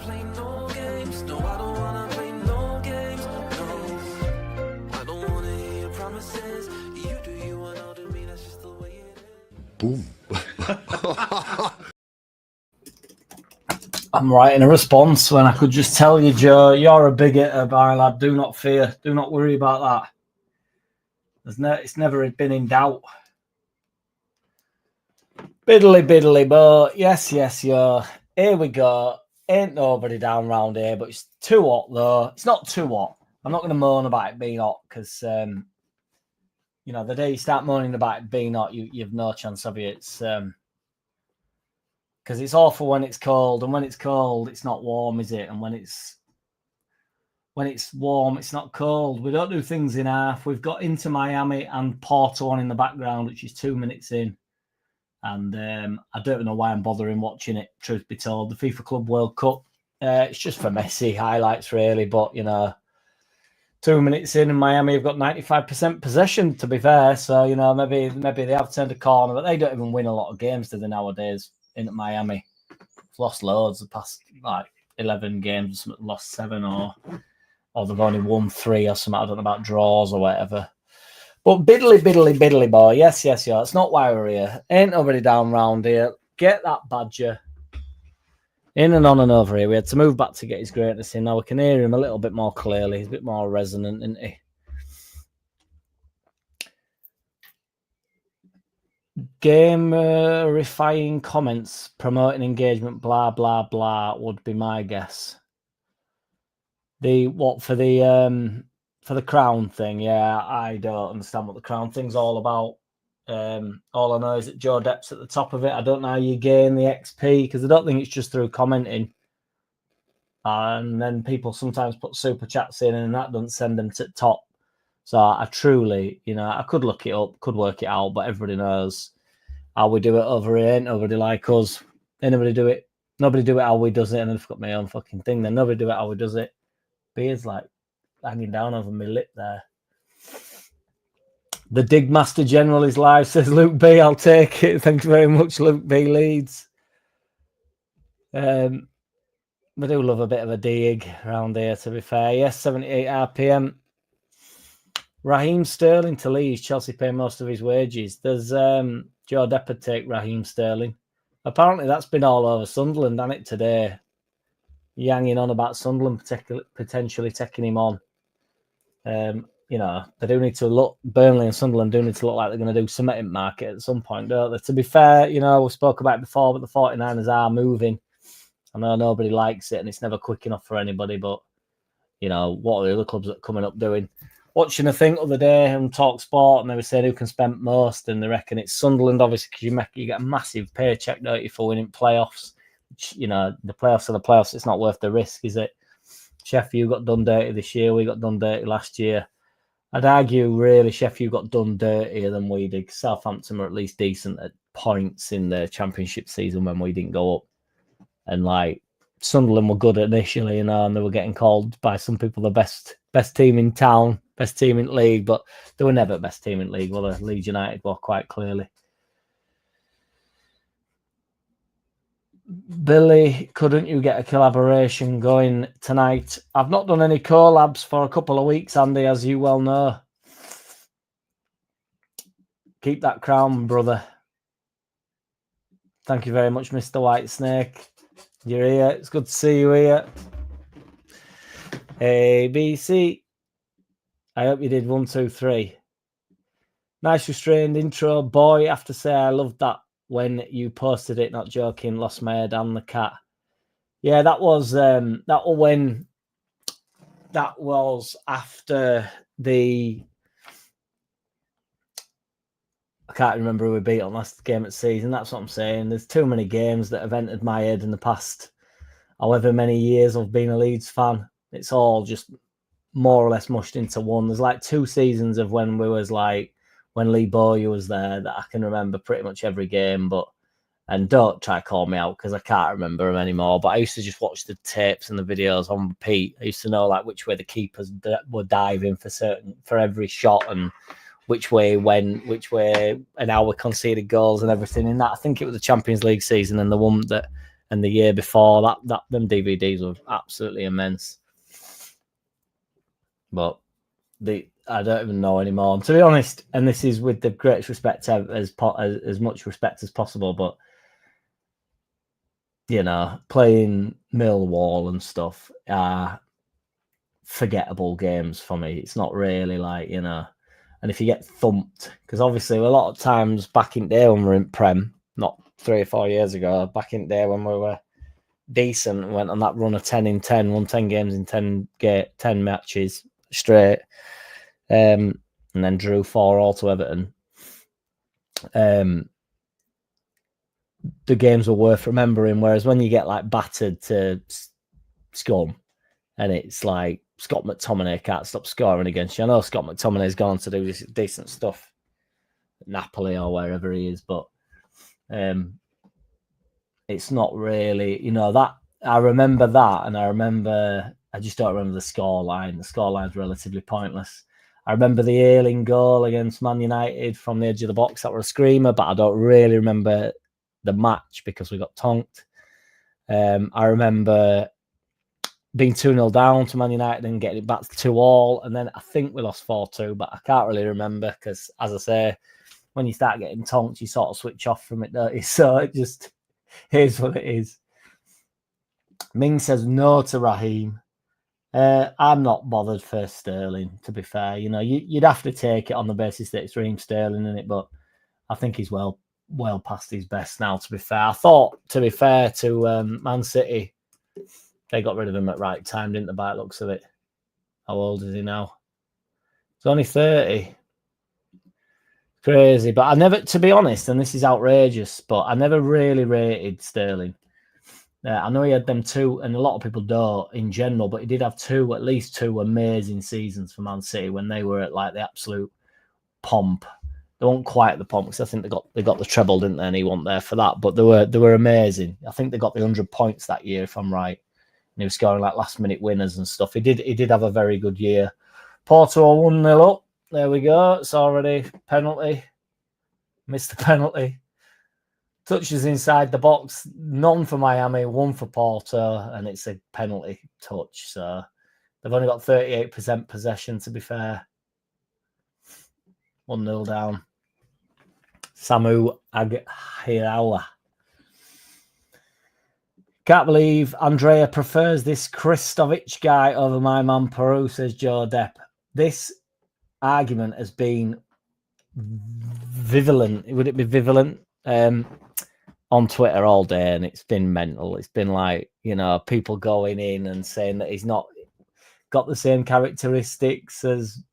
play no games. No, I don't wanna play no games. No, I don't wanna hear your promises. You do you and I'll do me. That's just the way it is. Boom. I'm writing a response when I could just tell you, Joe, you're a bigot, my lad. Do not fear. Do not worry about that. It's never been in doubt. Biddly biddly, but yes, yeah. Here we go. Ain't nobody down round here, but it's too hot though. It's not too hot. I'm not going to moan about it being hot because, you know, the day you start moaning about it being hot, you've no chance of it. It's because it's awful when it's cold, and when it's cold, it's not warm, is it? And when it's warm, it's not cold. We don't do things in half. We've got Inter Miami and Porto on in the background, which is 2 minutes in. And I don't know why I'm bothering watching it, truth be told. The FIFA Club World Cup, it's just for Messi highlights, really. But, you know, 2 minutes in and Miami have got 95% possession, to be fair. So, you know, maybe they have turned a corner, but they don't even win a lot of games, do they, nowadays, in Miami? They've lost loads the past, 11 games, lost 7 or they've only won 3 or something. I don't know about draws or whatever. But biddly boy, yes, yeah. It's not why we're here. Ain't nobody down round here. Get that badger in and on and over here. We had to move back to get his greatness in. Now we can hear him a little bit more clearly. He's a bit more resonant, isn't he? Gamerifying comments, promoting engagement, blah, blah, blah, would be my guess. For the crown thing, yeah, I don't understand what the crown thing's all about. All I know is that Joe Depp's at the top of it. I don't know how you gain the XP, because I don't think it's just through commenting. And then people sometimes put super chats in, and that doesn't send them to the top. So I truly, you know, I could look it up, could work it out, but everybody knows how we do it over here. Ain't nobody like us. Nobody do it how we does it. And I've got my own fucking thing then. Nobody do it how we does it. Beard's like hanging down over my lip there. The Dig Master General is live, says Luke B. I'll take it. Thank you very much, Luke B. Leeds. We do love a bit of a dig around here, to be fair. Yes, 78 RPM. Raheem Sterling to Leeds. Chelsea pay most of his wages. There's Joe Depp take Raheem Sterling. Apparently that's been all over Sunderland, hasn't it, today? Yanging on about Sunderland potentially taking him on. You know, they do need to look, Burnley and Sunderland do need to look like they're going to do something in market at some point, don't they? To be fair, you know, we spoke about it before, but the 49ers are moving. I know nobody likes it and it's never quick enough for anybody, but, you know, what are the other clubs that are coming up doing? Watching a thing the other day on Talk Sport, and they were saying who can spend most, and they reckon it's Sunderland, obviously, because you get a massive paycheck, don't you, for winning playoffs. You know, the playoffs are the playoffs. It's not worth the risk, is it? Sheffield got done dirty this year. We got done dirty last year. I'd argue, really, Sheffield got done dirtier than we did. Southampton were at least decent at points in the championship season when we didn't go up. And, like, Sunderland were good initially, you know, and they were getting called by some people the best team in town, best team in league, but they were never best team in league. Well, Leeds United were quite clearly. Billy, couldn't you get a collaboration going tonight? I've not done any collabs for a couple of weeks, Andy, as you well know. Keep that crown, brother. Thank you very much, Mr. Whitesnake. You're here. It's good to see you here. ABC. I hope you did 1, 2, 3. Nice restrained intro. Boy, I have to say I loved that when you posted it, not joking, lost my head and the cat. Yeah, that was after the, I can't remember who we beat on last game of the season. That's what I'm saying. There's too many games that have entered my head in the past however many years I've been a Leeds fan. It's all just more or less mushed into one. There's like 2 seasons of when we was like, when Lee Bowyer was there, that I can remember pretty much every game. And don't try to call me out because I can't remember them anymore. But I used to just watch the tapes and the videos on repeat. I used to know like which way the keepers were diving for every shot and which way and how we conceded goals and everything. In that, I think it was the Champions League season and the one that and the year before that them DVDs were absolutely immense. But I don't even know anymore. And to be honest, and this is with the greatest respect as much respect as possible, but you know, playing Millwall and stuff are forgettable games for me. It's not really like, you know, and if you get thumped, because obviously a lot of times back in the day when we were in Prem, not 3 or 4 years ago, back in the day when we were decent, went on that run of 10 in 10, won 10 games in 10 matches straight, and then drew 4-4 to Everton. The games were worth remembering, whereas when you get like battered to scum, and it's like Scott McTominay can't stop scoring against you. I know Scott McTominay's gone on to do this decent stuff at Napoli or wherever he is, but it's not really, you know, that I remember that, and I just don't remember the scoreline. The scoreline's relatively pointless. I remember the Ayling goal against Man United from the edge of the box. That was a screamer, but I don't really remember the match because we got tonked. I remember being 2-0 down to Man United and getting it back to 2-2, and then I think we lost 4-2, but I can't really remember because, as I say, when you start getting tonked, you sort of switch off from it, don't you? So it just is what it is. Ming says no to Raheem. I'm not bothered for Sterling, to be fair. You know, you'd have to take it on the basis that it's Raheem Sterling in it, but I think he's well past his best now, to be fair. I thought, to be fair to Man City, they got rid of him at right time, didn't they, by the looks of it? How old is he now? He's only 30. Crazy. But I never, to be honest, and this is outrageous, but I never really rated Sterling. I know he had them 2, and a lot of people don't in general, but he did have at least 2 amazing seasons for Man City when they were at like the absolute pomp. They weren't quite at the pomp because I think they got the treble, didn't they? And he wasn't there for that, but they were amazing. I think they got the 100 points that year, if I'm right. And he was scoring like last minute winners and stuff. He did have a very good year. Porto 1-0 up. There we go. It's already penalty. Missed the penalty. Touches inside the box. None for Miami, 1 for Porto, and it's a penalty touch. So they've only got 38% possession, to be fair. 1-0 down. Samu Aghirawa. Can't believe Andrea prefers this Kristovic guy over my man Peru, says Joe Depp. This argument has been violent. Would it be violent? On Twitter all day, and it's been mental. It's been like, you know, people going in and saying that he's not got the same characteristics as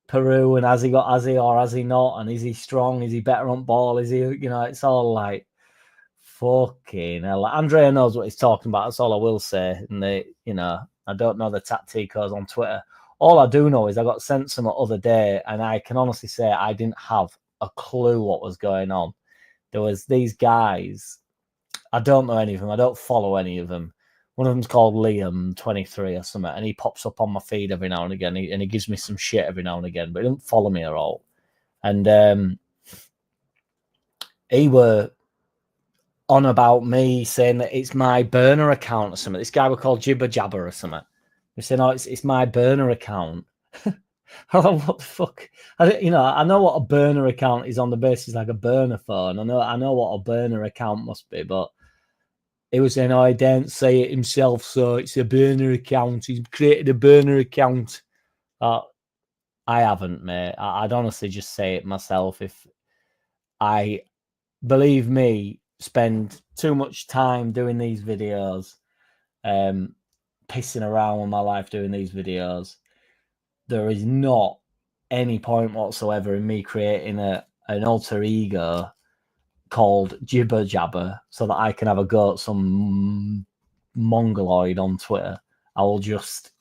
Peru, and has he or has he not? And is he strong? Is he better on ball? Is he, you know, it's all like fucking hell. Andrea knows what he's talking about. That's all I will say. And you know, I don't know the tacticos on Twitter. All I do know is I got sent some the other day, and I can honestly say I didn't have a clue what was going on. There was these guys. I don't know any of them. I don't follow any of them. One of them's called Liam 23 or something, and he pops up on my feed every now and again. And he gives me some shit every now and again, but he doesn't follow me at all. And he were on about me saying that it's my burner account or something. This guy were called Jibber Jabber or something. He said, "No, it's my burner account." I thought, what the fuck? I know what a burner account is on the basis like a burner phone. I know what a burner account must be, but he was saying, "Oh, he didn't say it himself, so it's a burner account. He's created a burner account." I haven't, mate. I'd honestly just say it myself. If I, believe me, spend too much time doing these videos, pissing around with my life doing these videos, there is not any point whatsoever in me creating an alter ego called Jibber Jabber so that I can have a go at some mongoloid on Twitter. I will just,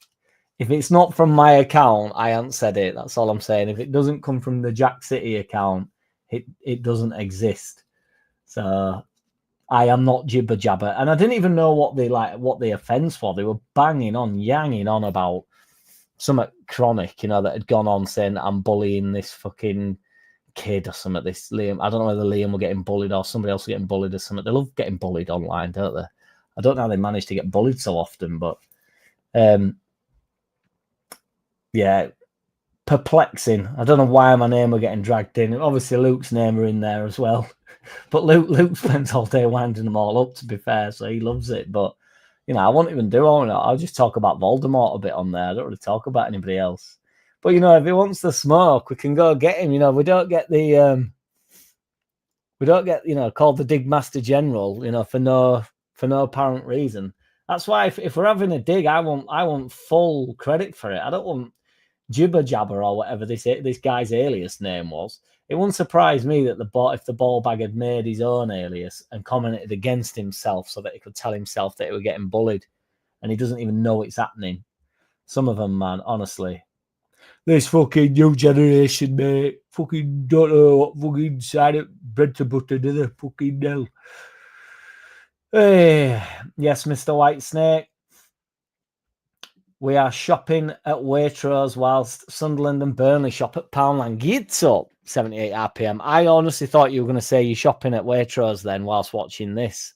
if it's not from my account, I haven't said it. That's all I'm saying. If it doesn't come from the JackCity account, it doesn't exist. So I am not Jibber Jabber. And I didn't even know what the offence for. They were yanging on about something chronic, that had gone on saying I'm bullying this fucking kid or something. This Liam, I don't know whether Liam were getting bullied or somebody else was getting bullied or something. They love getting bullied online, don't they? I don't know how they manage to get bullied so often, but yeah, perplexing. I don't know why my name were getting dragged in. Obviously, Luke's name are in there as well. But Luke spends all day winding them all up, to be fair, so he loves it. But, I won't even do all that. I'll just talk about Voldemort a bit on there. I don't really talk about anybody else. But, if he wants the smoke, we can go get him. We don't get the... we don't get, called the Dig Master General, for no apparent reason. That's why if we're having a dig, I want full credit for it. I don't want Jibber Jabber or whatever this guy's alias name was. It wouldn't surprise me that if the ball bag had made his own alias and commented against himself so that he could tell himself that he was getting bullied, and he doesn't even know it's happening. Some of them, man, honestly. This fucking new generation, mate. Fucking don't know what fucking side of bread to butter, do they? Fucking hell. Hey, yes, Mr. Whitesnake. We are shopping at Waitrose whilst Sunderland and Burnley shop at Poundland. Gets up 78 RPM. I honestly thought you were going to say you're shopping at Waitrose then whilst watching this.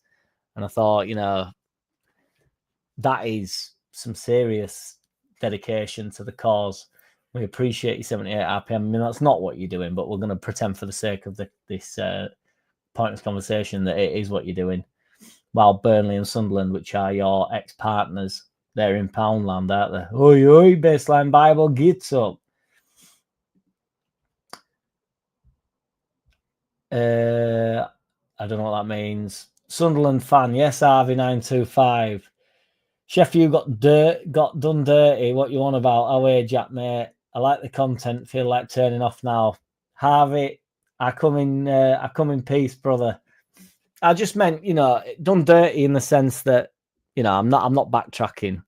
And I thought, that is some serious dedication to the cause. We appreciate you 78 RPM. I mean, that's not what you're doing, but we're going to pretend for the sake of this pointless conversation that it is what you're doing. While Burnley and Sunderland, which are your ex-partners, they're in Poundland, aren't they? Oi, oi, Baseline Bible, gets up. I don't know what that means. Sunderland fan, yes, RV925. Sheffield got done dirty. What you on about? Away, Jack, mate. I like the content. Feel like turning off now. Harvey, I come in peace, brother. I just meant, done dirty in the sense that, I'm not backtracking,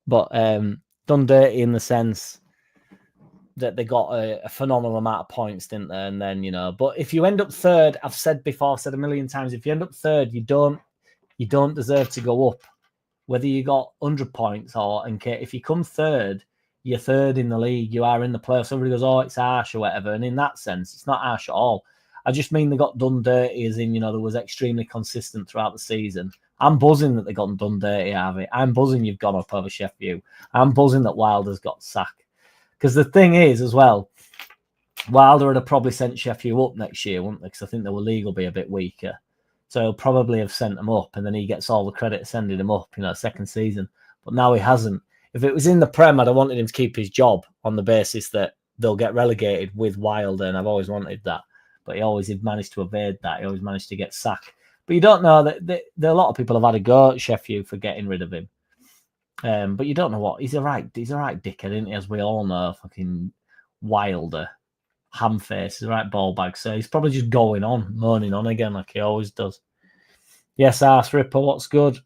but done dirty in the sense that they got a phenomenal amount of points, didn't they? And then, but if you end up third, I've said a million times, if you end up third, you don't deserve to go up. Whether you got 100 points if you come third, you're third in the league. You are in the playoffs. Somebody goes, oh, it's harsh or whatever. And in that sense, it's not harsh at all. I just mean they got done dirty as in, there was extremely consistent throughout the season. I'm buzzing that they got done dirty, Harvey. I'm buzzing you've gone up over Sheffield. I'm buzzing that Wilder's got sacked. Because the thing is, as well, Wilder would have probably sent Sheffield up next year, wouldn't they? Because I think the league will be a bit weaker. So he'll probably have sent them up, and then he gets all the credit sending him up, second season. But now he hasn't. If it was in the Prem, I'd have wanted him to keep his job on the basis that they'll get relegated with Wilder, and I've always wanted that. But he always managed to evade that. He always managed to get sacked. But you don't know that a lot of people have had a go at Sheffield for getting rid of him. But you don't know what. He's a right dickhead, isn't he? As we all know, fucking Wilder. Hamface, the right ball bag. So he's probably just going on, moaning on again like he always does. Yes, Arse Ripper, what's good?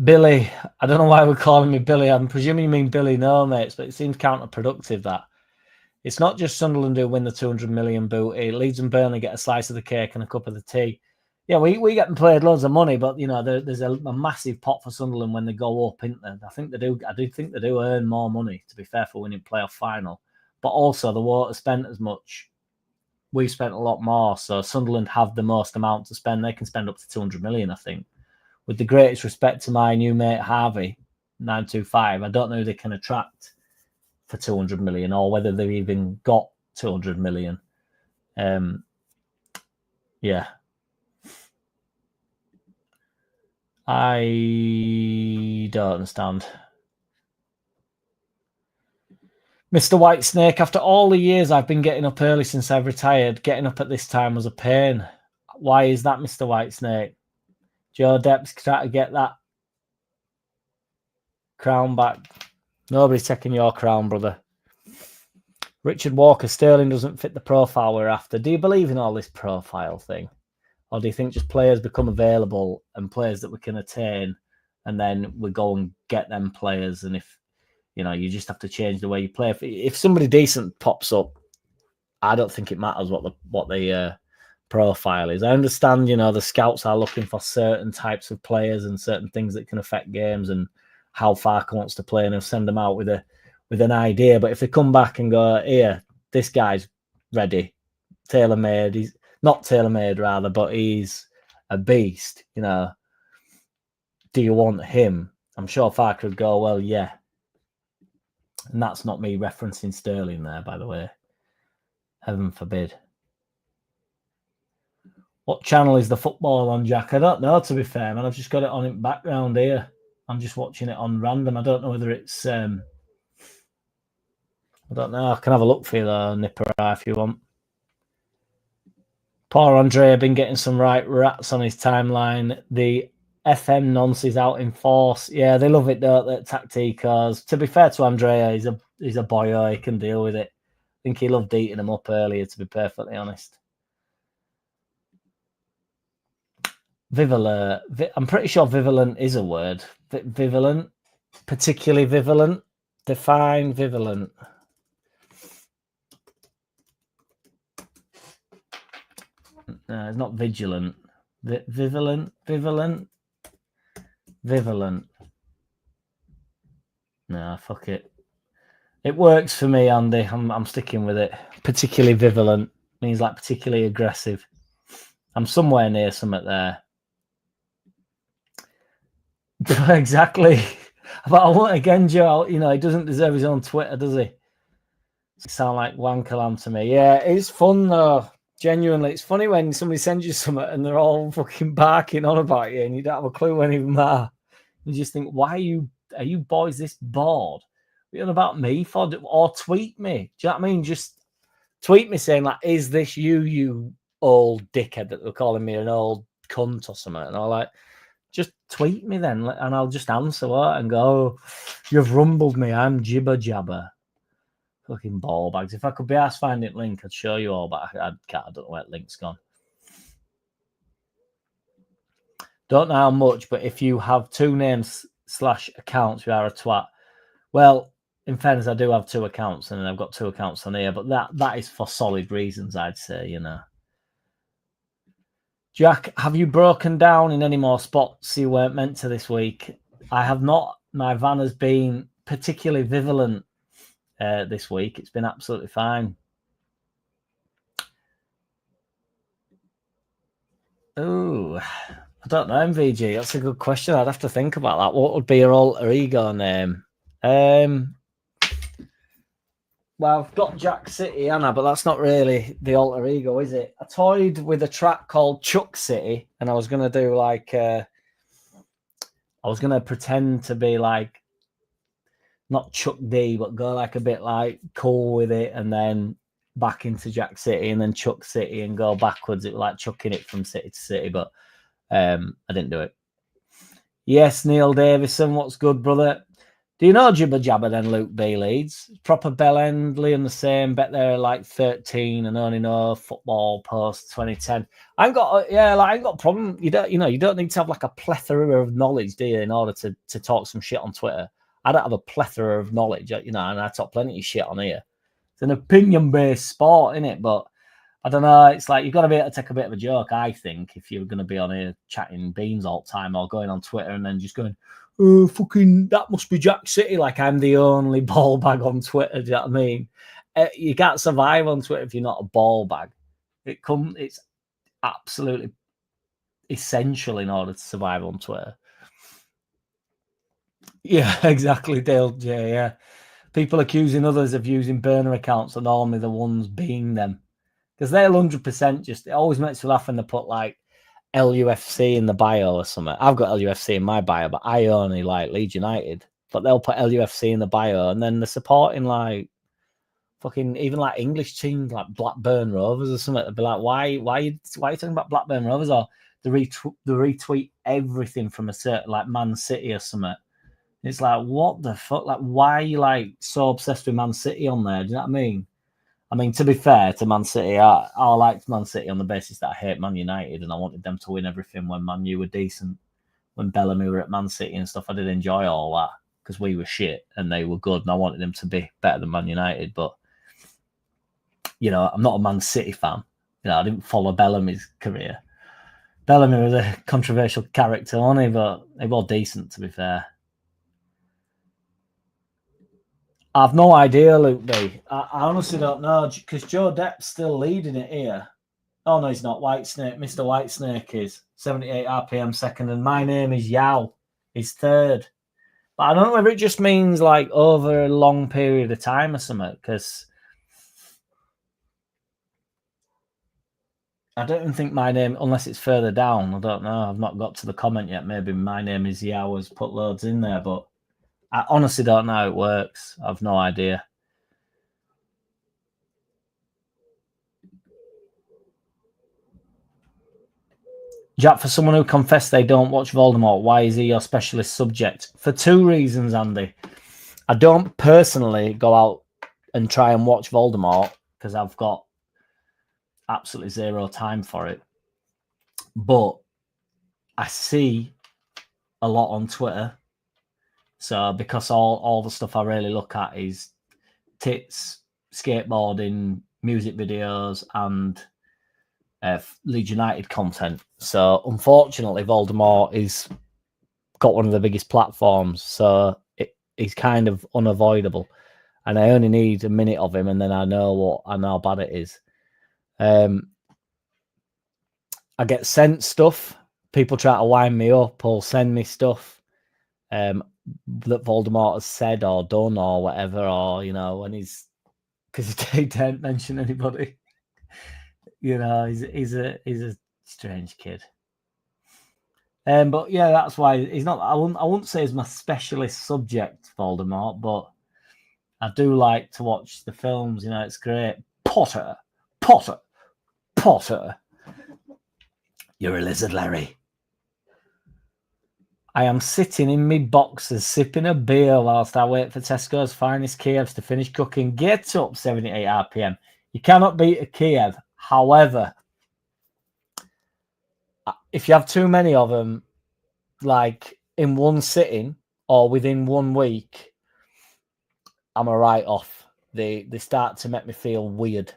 Billy, I don't know why we're calling me Billy. I'm presuming you mean Billy No, mates, but it seems counterproductive that. It's not just Sunderland who win the 200 million booty. Leeds and Burnley get a slice of the cake and a cup of the tea. Yeah, we get paid loads of money, but there's a massive pot for Sunderland when they go up, isn't there? I do think they do earn more money, to be fair, for winning playoff final. But also, they won't spend as much. We've spent a lot more, so Sunderland have the most amount to spend. They can spend up to 200 million, I think. With the greatest respect to my new mate Harvey, 925, I don't know who they can attract for 200 million or whether they've even got 200 million. Yeah. I don't understand. Mr. Whitesnake, after all the years I've been getting up early since I've retired, getting up at this time was a pain. Why is that, Mr. Whitesnake? Joe Depp's trying to get that crown back. Nobody's taking your crown, brother. Richard Walker, Sterling doesn't fit the profile we're after. Do you believe in all this profile thing? Or do you think just players become available and players that we can attain and then we go and get them players? And if, you just have to change the way you play. If somebody decent pops up, I don't think it matters what the profile is. I understand, the scouts are looking for certain types of players and certain things that can affect games and how Farker wants to play, and they'll send them out with an idea. But if they come back and go, here, this guy's ready, tailor-made, not tailor-made rather, but he's a beast. You know, do you want him? I'm sure Farke would go, well, yeah. And that's not me referencing Sterling there, by the way. Heaven forbid. What channel is the football on, Jack? I don't know, to be fair, man. I've just got it on in background here. I'm just watching it on random. I don't know whether it's... I don't know. I can have a look for you, though, Nipper, if you want. Poor Andre been getting some right rats on his timeline. The FM nonce is out in force. Yeah, they love it, don't they, Tacticos. To be fair to Andrea, he's a boyo. He can deal with it. I think he loved eating them up earlier, to be perfectly honest. Vivalent. I'm pretty sure vivalent is a word. Vivalent. Particularly vivalent. Define vivalent. No, it's not vigilant. Vivalent. No, fuck it. It works for me, Andy. I'm sticking with it. Particularly vivalent means like particularly aggressive. I'm somewhere near something there. Exactly. But I won't again, Joe. You know, he doesn't deserve his own Twitter, does he? Sound like wankalam to me. Yeah, it's fun though. Genuinely, it's funny when somebody sends you something and they're all fucking barking on about you and you don't have a clue when even matter. You just think, why are you boys this bored? What are you on about me for? Or tweet me. Do you know what I mean? Just tweet me saying, like, is this you old dickhead that they're calling me an old cunt or something? And I'm like, just tweet me then and I'll just answer it and go, you've rumbled me. I'm jibber jabber. Fucking ball bags. If I could be asked finding link, I'd show you all, but I can't. I don't know where the link's gone. Don't know how much, but if you have two names / accounts, you are a twat. Well, in fairness, I do have two accounts, and I've got two accounts on here, but that is for solid reasons, I'd say, you know. Jack, have you broken down in any more spots you weren't meant to this week? I have not. My van has been particularly vivalent this week. It's been absolutely fine. Oh, I don't know, MVG. That's a good question. I'd have to think about that. What would be your alter ego name? Well, I've got JackCity, Anna, but that's not really the alter ego, is it? I toyed with a track called Chuck City, and I was going to do like... I was going to pretend to be like not Chuck D, but go like a bit like cool with it, and then back into JackCity, and then Chuck City, and go backwards. It was like chucking it from city to city, but I didn't do it. Yes, Neil Davison, what's good, brother? Do you know Jibber Jabber then, Luke B. Leeds? Proper Bell End, Liam the same. Bet they're like 13 and only know football post 2010. I ain't got a problem. You don't need to have like a plethora of knowledge, do you, in order to talk some shit on Twitter. I don't have a plethora of knowledge, and I talk plenty of shit on here. It's an opinion-based sport, isn't it? But I don't know. It's like you've got to be able to take a bit of a joke, I think, if you're going to be on here chatting beans all the time or going on Twitter and then just going, oh, fucking, that must be JackCity, like I'm the only ball bag on Twitter. Do you know what I mean? You can't survive on Twitter if you're not a ball bag. It's absolutely essential in order to survive on Twitter. Yeah, exactly, Dale J. Yeah. People accusing others of using burner accounts are normally the ones being them. Because they'll 100% just, it always makes me laugh when they put like LUFC in the bio or something. I've got LUFC in my bio, but I only like Leeds United. But they'll put LUFC in the bio, and then they're supporting like fucking even like English teams like Blackburn Rovers or something. They'll be like, why are you talking about Blackburn Rovers? Or they retweet everything from a certain like Man City or something. It's like, what the fuck? Like, why are you like so obsessed with Man City on there? Do you know what I mean? I mean, to be fair to Man City, I liked Man City on the basis that I hate Man United and I wanted them to win everything when Man U were decent. When Bellamy were at Man City and stuff, I did enjoy all that because we were shit and they were good and I wanted them to be better than Man United. But, I'm not a Man City fan. I didn't follow Bellamy's career. Bellamy was a controversial character, wasn't he? But he was decent, to be fair. I've no idea, Luke B. I honestly don't know because Joe Depp's still leading it here. Oh, no, he's not. Whitesnake. Mr. Whitesnake is 78 RPM second, and my name is Yao. He's third. But I don't know whether it just means like over a long period of time or something, because I don't even think my name, unless it's further down, I don't know. I've not got to the comment yet. Maybe my name is Yao has put loads in there, but I honestly don't know how it works. I've no idea. Jack, for someone who confessed they don't watch Voldemort, why is he your specialist subject? For two reasons, Andy. I don't personally go out and try and watch Voldemort because I've got absolutely zero time for it. But I see a lot on Twitter. So because all the stuff I really look at is tits, skateboarding, music videos, and Leeds United content. So unfortunately, Voldemort is got one of the biggest platforms, so he's kind of unavoidable. And I only need a minute of him, and then I know how bad it is. I get sent stuff. People try to wind me up or send me stuff that Voldemort has said or done or whatever, or when he's because he didn't mention anybody. He's a strange kid. But yeah, that's why he's not. I wouldn't say he's my specialist subject, Voldemort, but I do like to watch the films. It's great. Potter. You're a lizard, Larry. I am sitting in me boxes, sipping a beer whilst I wait for Tesco's finest Kievs to finish cooking. Get up, 78 RPM. You cannot beat a Kiev. However, if you have too many of them, like in one sitting or within 1 week, I'm a write-off. They start to make me feel weird.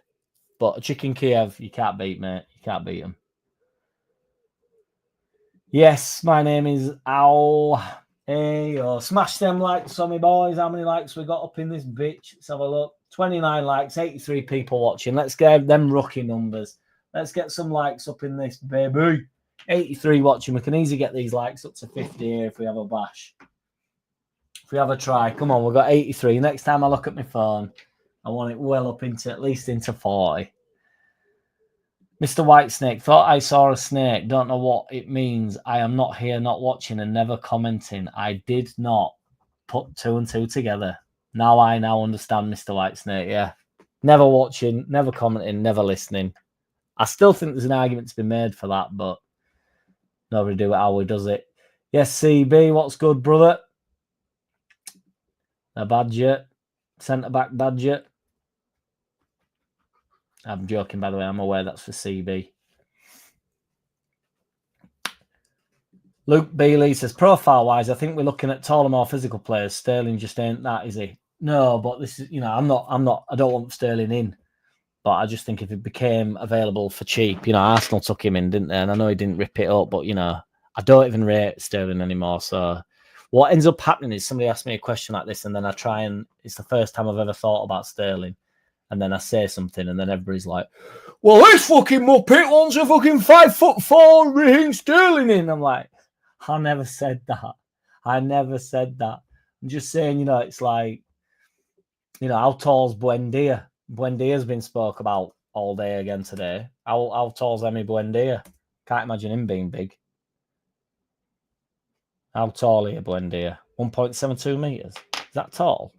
But a chicken Kiev, you can't beat, mate. You can't beat them. Yes, my name is Ow. Hey, smash them likes on me, boys. How many likes we got up in this bitch? Let's have a look. 29 likes, 83 people watching. Let's get them rookie numbers. Let's get some likes up in this, baby. 83 watching. We can easily get these likes up to 50 here if we have a bash. If we have a try. Come on, we've got 83. Next time I look at my phone, I want it well up into at least into 40. Mr. Whitesnake, thought I saw a snake. Don't know what it means. I am not here, not watching, and never commenting. I did not put 2 and 2 together. Now I understand, Mr. Whitesnake. Yeah. Never watching, never commenting, never listening. I still think there's an argument to be made for that, but nobody do it how he does it. Yes, CB, what's good, brother? A Badger. Centre-back Badger. I'm joking, by the way. I'm aware that's for CB. Luke Bealey says, profile-wise, I think we're looking at taller, more physical players. Sterling just ain't that, is he? No, but this is, I don't want Sterling in. But I just think if it became available for cheap, Arsenal took him in, didn't they? And I know he didn't rip it up, but, I don't even rate Sterling anymore. So what ends up happening is somebody asks me a question like this, and then I try and, it's the first time I've ever thought about Sterling. And then I say something, and then everybody's like, well, this fucking Muppet wants a fucking 5'4" Raheem Sterling in. I'm like, I never said that. I'm just saying, it's like, how tall's Buendia? Buendia's been spoke about all day again today. How tall's Emi Buendia? Can't imagine him being big. How tall are you, Buendia? 1.72 meters. Is that tall?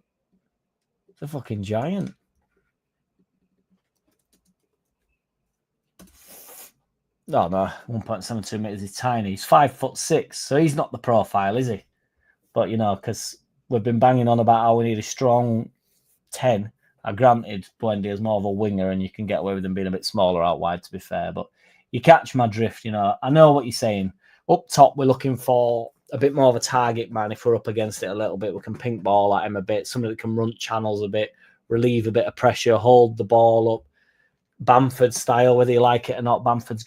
It's a fucking giant. No, 1.72 meters is tiny. He's 5'6", so he's not the profile, is he? But because we've been banging on about how we need a strong 10. Granted, Buendia is more of a winger, and you can get away with him being a bit smaller out wide, to be fair. But you catch my drift. I know what you're saying. Up top, we're looking for a bit more of a target man. If we're up against it a little bit, we can pink ball at him a bit. Somebody that can run channels a bit, relieve a bit of pressure, hold the ball up. Bamford style, whether you like it or not. Bamford's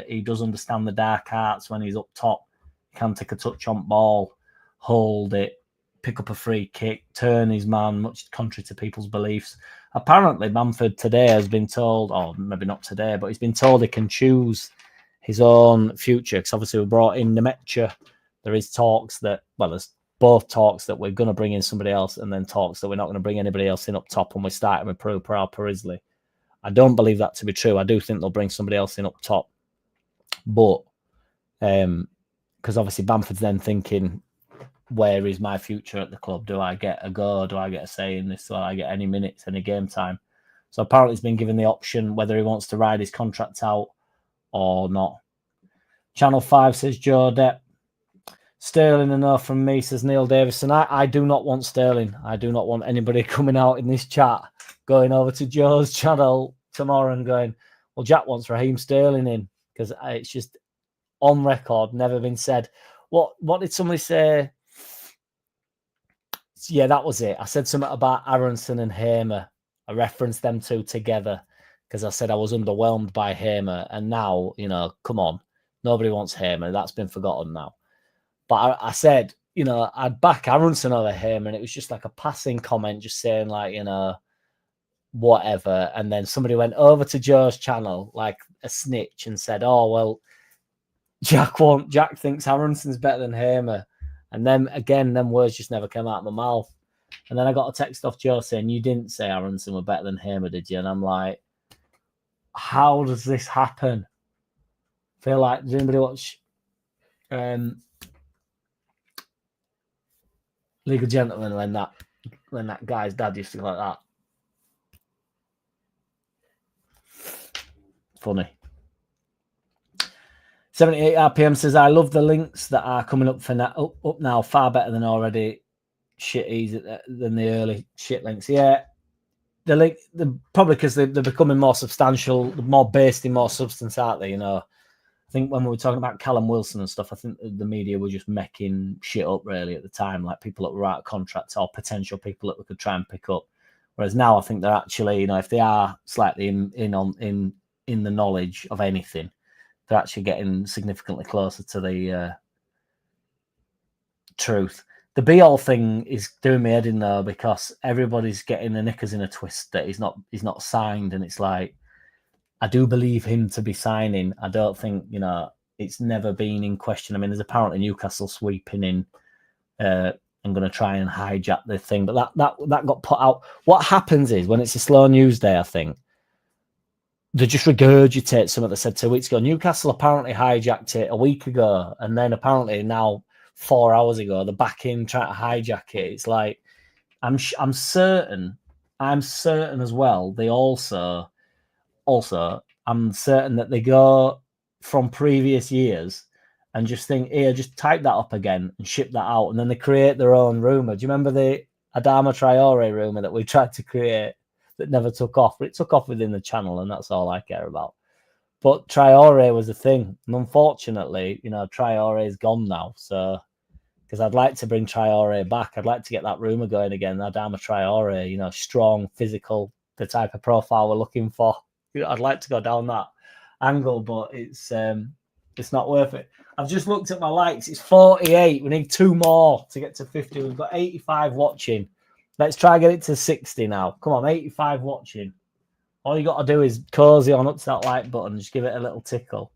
he does understand the dark arts when he's up top. He can take a touch on ball, hold it, pick up a free kick, turn his man, much contrary to people's beliefs. apparently Bamford today has been told, or maybe not today, but he's been told he can choose his own future. Because obviously we brought in Nemecha. There is talks that, well, there's both talks that we're going to bring in somebody else, and then talks that we're not going to bring anybody else in up top, and we're starting with Parisley. I don't believe that to be true. I do think they'll bring somebody else in up top. But, because obviously Bamford's then thinking, where is my future at the club? Do I get a go? Do I get a say in this? Do I get any minutes, any game time? So apparently he's been given the option whether he wants to ride his contract out or not. Channel 5 says Joe Depp. Sterling and no from me, says Neil Davison. I do not want Sterling. I do not want anybody coming out in this chat going over to Joe's channel tomorrow and going, well, Jack wants Raheem Sterling in, because it's just on record, never been said. What did somebody say? Yeah, that was it. I said something about Aronson and Hamer. I referenced them two together because I said I was underwhelmed by Hamer. And now, come on. Nobody wants Hamer. That's been forgotten now. But I said, I'd back Aronson over Hamer. And it was just like a passing comment, just saying like, whatever. And then somebody went over to Joe's channel like a snitch and said, oh, well, Jack thinks Aronson's better than Hamer. And then again, them words just never came out of my mouth. And then I got a text off Joe saying, you didn't say Aronson were better than Hamer, did you? And I'm like, how does this happen? Feel like, does anybody watch League of Gentlemen when that guy's dad used to go like that? Funny. 78 RPM says, I love the links that are coming up up now, far better than already shitties than the early shit links. Yeah, the probably because they're becoming more substantial, more based in more substance, aren't they? I think when we were talking about Callum Wilson and stuff, I think the media were just making shit up really at the time, like people that were out of contracts or potential people that we could try and pick up. Whereas now I think they're actually, if they are slightly in the knowledge of anything, they're actually getting significantly closer to the truth. The be-all thing is doing me head in though, because everybody's getting the knickers in a twist that he's not signed, and it's like, I do believe him to be signing. I don't think it's never been in question. I mean, there's apparently Newcastle sweeping in and going to try and hijack the thing, but that got put out. What happens is when it's a slow news day, I think they just regurgitate something that said 2 weeks ago. Newcastle apparently hijacked it a week ago, and then apparently now 4 hours ago they're back in trying to hijack it. It's like I'm certain as well. They also I'm certain that they go from previous years and just think, here, just type that up again and ship that out, and then they create their own rumor. Do you remember the Adama Traore rumor that we tried to create that never took off? But it took off within the channel, and that's all I care about. But Traore was a thing, and unfortunately, Traore is gone now. So, because I'd like to bring Traore back, I'd like to get that rumor going again. Adama Traore, strong, physical, the type of profile we're looking for. I'd like to go down that angle, but it's not worth it. I've just looked at my likes. It's 48. We need 2 more to get to 50. We've got 85 watching. Let's try and get it to 60 now. Come on, 85 watching. All you got to do is cozy on up to that like button, just give it a little tickle,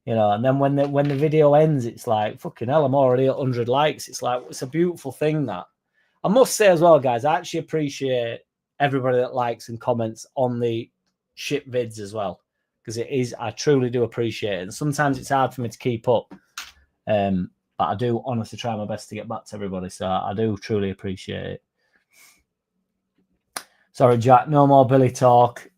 and then when the video ends, it's like, fucking hell, I'm already at 100 likes. It's like, it's a beautiful thing. That I must say as well, guys, I actually appreciate everybody that likes and comments on the shit vids as well, because I truly do appreciate it. And sometimes it's hard for me to keep up, but I do honestly try my best to get back to everybody, so I do truly appreciate it. Sorry, Jack, no more Billy talk.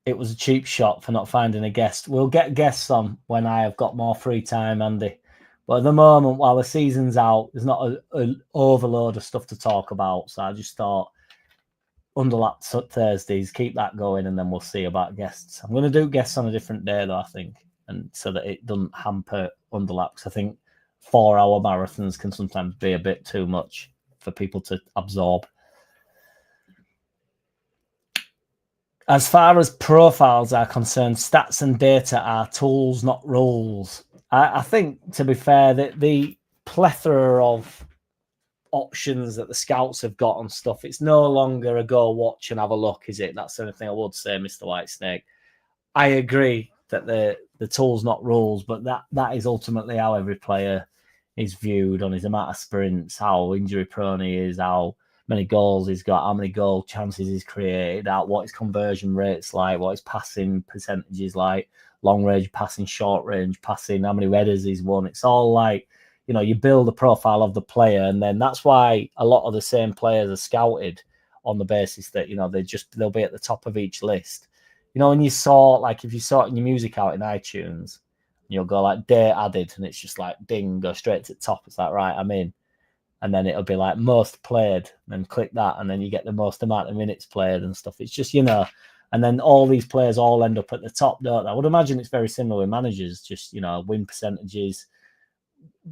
It was a cheap shot for not finding a guest. We'll get guests on when I have got more free time, Andy. But at the moment, while the season's out, there's not an overload of stuff to talk about. So I just thought, Underlap Thursdays, keep that going, and then we'll see about guests. I'm going to do guests on a different day, though, I think, and so that it doesn't hamper Underlap, because I think 4-hour marathons can sometimes be a bit too much for people to absorb. As far as profiles are concerned, stats and data are tools, not rules. I think, to be fair, that the plethora of options that the scouts have got on stuff. It's no longer a go watch and have a look, is it? That's the only thing I would say, Mr. Whitesnake. I agree that the tools, not rules, but that is ultimately how every player is viewed on his amount of sprints, how injury prone he is, how many goals he's got, how many goal chances he's created, out what his conversion rate's like, what his passing percentages like, long range passing, short range passing, how many headers he's won. It's all like, you know, you build a profile of the player, and then that's why a lot of the same players are scouted on the basis that, you know, they'll be at the top of each list. You know, when you saw, like, if you sort your music out in iTunes, you'll go like date added, and it's just like ding, go straight to the top. It's like, right, I'm in. And then it'll be like most played, and click that, and then you get the most amount of minutes played and stuff. It's just, you know, and then all these players all end up at the top, don't they? I would imagine it's very similar with managers, just, you know, win percentages,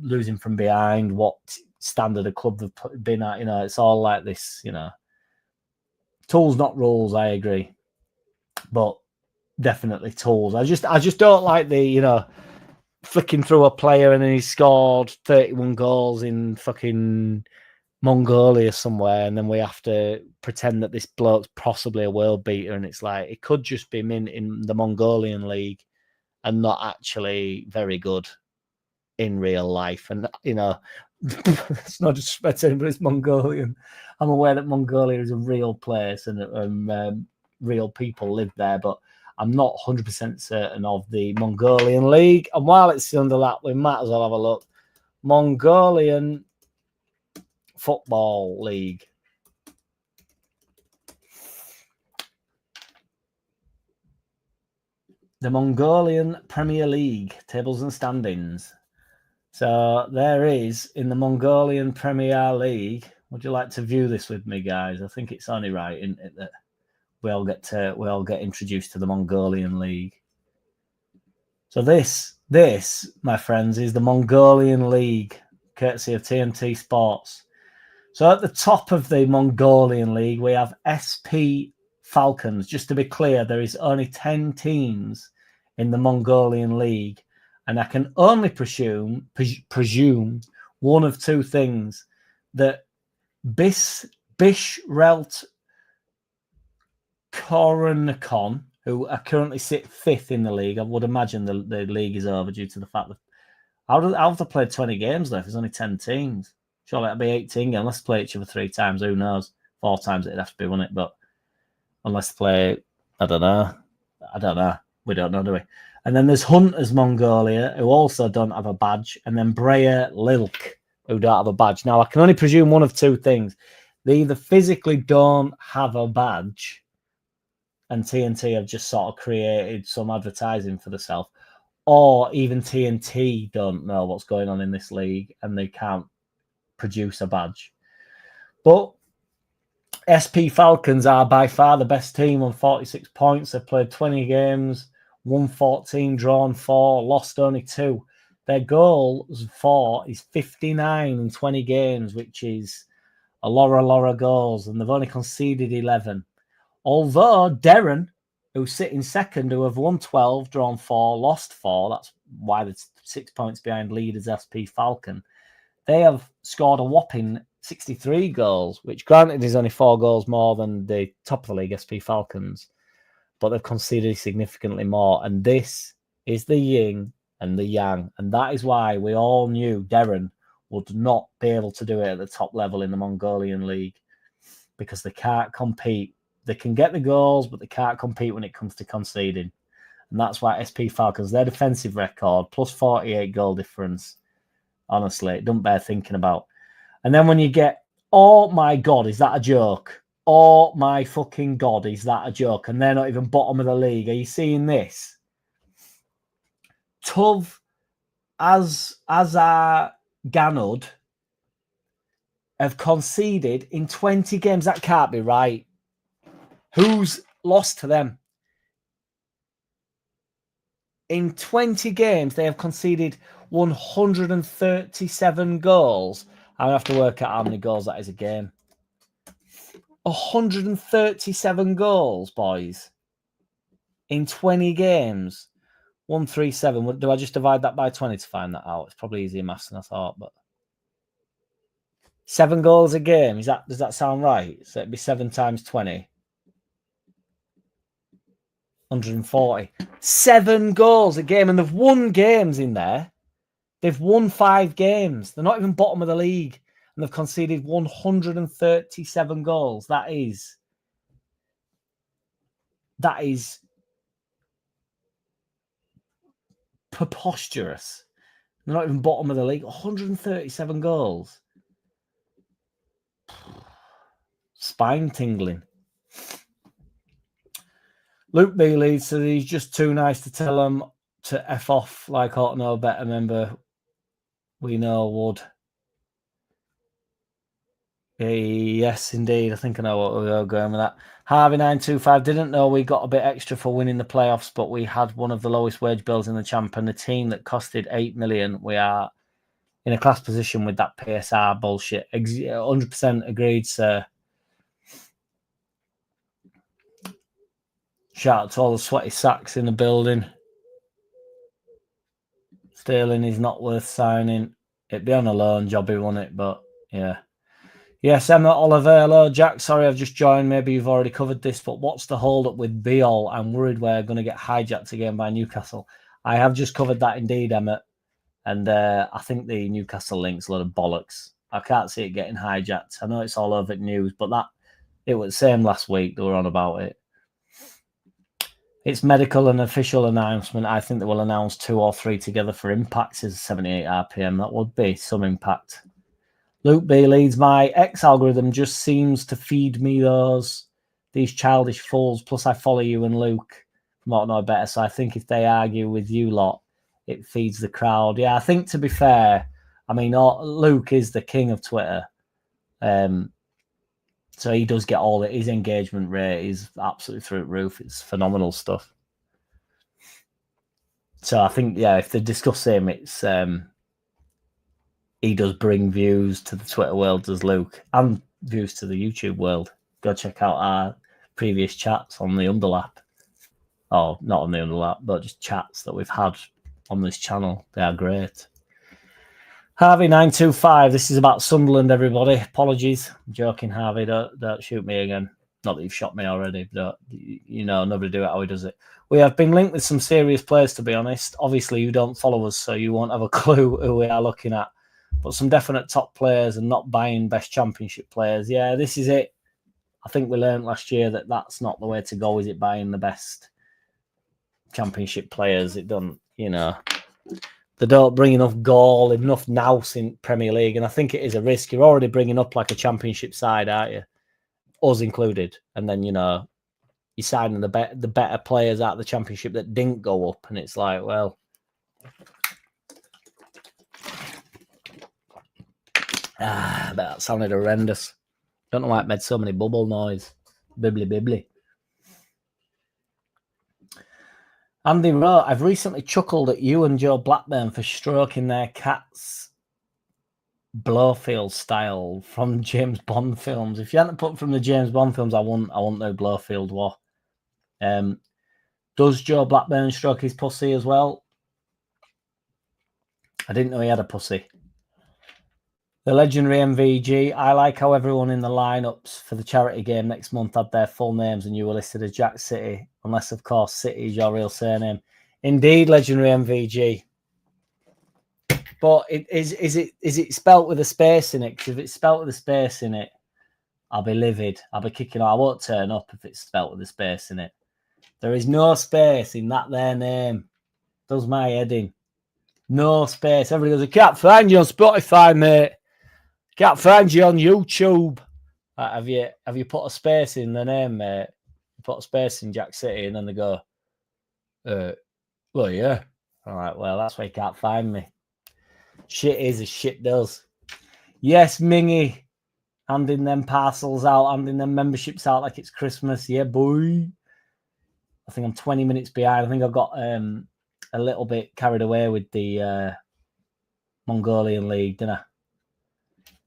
losing from behind, what standard a club have been at, you know, it's all like this, you know. Tools, not rules, I agree. But definitely tools. I just don't like the, you know, flicking through a player and then he scored 31 goals in fucking Mongolia somewhere, and then we have to pretend that this bloke's possibly a world beater, and it's like it could just be mint in the Mongolian league and not actually very good in real life. And, you know, it's not disrespect to anybody, it's Mongolian. I'm aware that Mongolia is a real place and real people live there, but I'm not 100% certain of the Mongolian league. And while it's the Underlap, we might as well have a look. Mongolian Football League. The Mongolian Premier League, tables and standings. So there is, in the Mongolian Premier League, would you like to view this with me, guys? I think it's only right, isn't it, that we all get introduced to the Mongolian League. So this, my friends, is the Mongolian League, courtesy of TNT Sports. So at the top of the Mongolian League, we have SP Falcons. Just to be clear, there is only 10 teams in the Mongolian League, and I can only presume one of two things: that Bishrelt Koronakon, who are currently sit fifth in the league. I would imagine the league is over due to the fact that how have they played 20 games left? There's only 10 teams. Surely that'd be 18 games. Unless they play each other 3 times. Who knows? 4 times it'd have to be, wouldn't it? But unless they play, I don't know. We don't know, do we? And then there's Hunters Mongolia, who also don't have a badge. And then Breyer Lilk, who don't have a badge. Now, I can only presume one of two things. They either physically don't have a badge, and TNT have just sort of created some advertising for themselves, or even TNT don't know what's going on in this league and they can't produce a badge. But SP Falcons are by far the best team on 46 points. They've played 20 games, won 14, drawn 4, lost only 2. Their goals for is 59 in 20 games, which is a lot of goals, and they've only conceded 11. Although Derren, who sit in second, who have won 12, drawn 4, lost 4, that's why they're 6 points behind leaders SP Falcon, they have scored a whopping 63 goals, which granted is only 4 goals more than the top of the league, SP Falcons, but they've conceded significantly more. And this is the yin and the yang. And that is why we all knew Derren would not be able to do it at the top level in the Mongolian League, because they can't compete. They can get the goals, but they can't compete when it comes to conceding. And that's why SP Falcons, their defensive record, plus 48 goal difference, honestly, it doesn't bear thinking about. And then when you get, oh my God, is that a joke? Oh my fucking God, is that a joke? And they're not even bottom of the league. Are you seeing this? Tuv Azar Ganud have conceded in 20 games. That can't be right. Who's lost to them? In 20 games, they have conceded 137 goals. I have to work out how many goals that is a game. 137 goals, boys. In 20 games. 137. Do I just divide that by 20 to find that out? It's probably easier maths than I thought, but 7 goals a game. Does that sound right? So it'd be 7 times 20. 140. 7 goals a game, and they've won games in there. They've won 5 games. They're not even bottom of the league, and they've conceded 137 goals. That is preposterous. They're not even bottom of the league. 137 goals. Spine tingling. Luke B leads, so he's just too nice to tell him to F off like ought to know better. Member we know would. Yes, indeed. I think I know what we're going with that. Harvey925 didn't know we got a bit extra for winning the playoffs, but we had one of the lowest wage bills in the champ, and the team that costed 8 million. We are in a class position with that PSR bullshit. 100% agreed, sir. Shout out to all the sweaty sacks in the building. Sterling is not worth signing. It'd be on a loan job, he won it, but yeah. Yes, Emma Oliver. Hello, Jack. Sorry, I've just joined. Maybe you've already covered this, but what's the hold up with Beal? I'm worried we're going to get hijacked again by Newcastle. I have just covered that indeed, Emma. And I think the Newcastle link's a lot of bollocks. I can't see it getting hijacked. I know it's all over news, but it was the same last week. They were on about it. It's medical and official announcement. I think they will announce 2 or 3 together for impacts as 78 RPM. That would be some impact. Luke B leads. My X algorithm just seems to feed me these childish fools. Plus, I follow you and Luke from what I know better. So I think if they argue with you lot, it feeds the crowd. Yeah, I think to be fair, I mean, Luke is the king of Twitter. So he does get all his engagement rate is absolutely through the roof. It's phenomenal stuff. So I think, yeah, if they discuss him, it's he does bring views to the Twitter world, does Luke, and views to the YouTube world. Go check out our previous chats on the Underlap. Oh, not on the Underlap, but just chats that we've had on this channel. They are great. Harvey925, this is about Sunderland, everybody. Apologies. I'm joking, Harvey. Don't shoot me again. Not that you've shot me already, but nobody do it how he does it. We have been linked with some serious players, to be honest. Obviously, you don't follow us, so you won't have a clue who we are looking at. But some definite top players and not buying best championship players. Yeah, this is it. I think we learned last year that that's not the way to go, is it, buying the best championship players? It don't, they don't bring enough goal, enough nous in Premier League. And I think it is a risk. You're already bringing up like a championship side, aren't you? Us included. And then, you're signing the better players out of the championship that didn't go up. And it's like, well... but that sounded horrendous. Don't know why it made so many bubble noise. Bibbly bibbly. Andy wrote, I've recently chuckled at you and Joe Blackburn for stroking their cat's Blowfield style from James Bond films. If you hadn't put from the James Bond films, I wouldn't know Blowfield war. Does Joe Blackburn stroke his pussy as well? I didn't know he had a pussy. The legendary MVG. I like how everyone in the lineups for the charity game next month had their full names and you were listed as JackCity, unless, of course, City is your real surname. Indeed, legendary MVG. But is it spelt with a space in it? Because if it's spelt with a space in it, I'll be livid. I'll be kicking off. I won't turn up if it's spelt with a space in it. There is no space in that their name. Does my head in. No space. Everybody goes, I can't find you on Spotify, mate. Can't find you on YouTube. Have you put a space in the name, mate? You put a space in JackCity, and then they go, well, yeah. I'm like, well, that's why you can't find me. Shit is as shit does. Yes, Mingy. Handing them parcels out, handing them memberships out like it's Christmas. Yeah, boy. I think I'm 20 minutes behind. I think I got a little bit carried away with the Mongolian League, didn't I?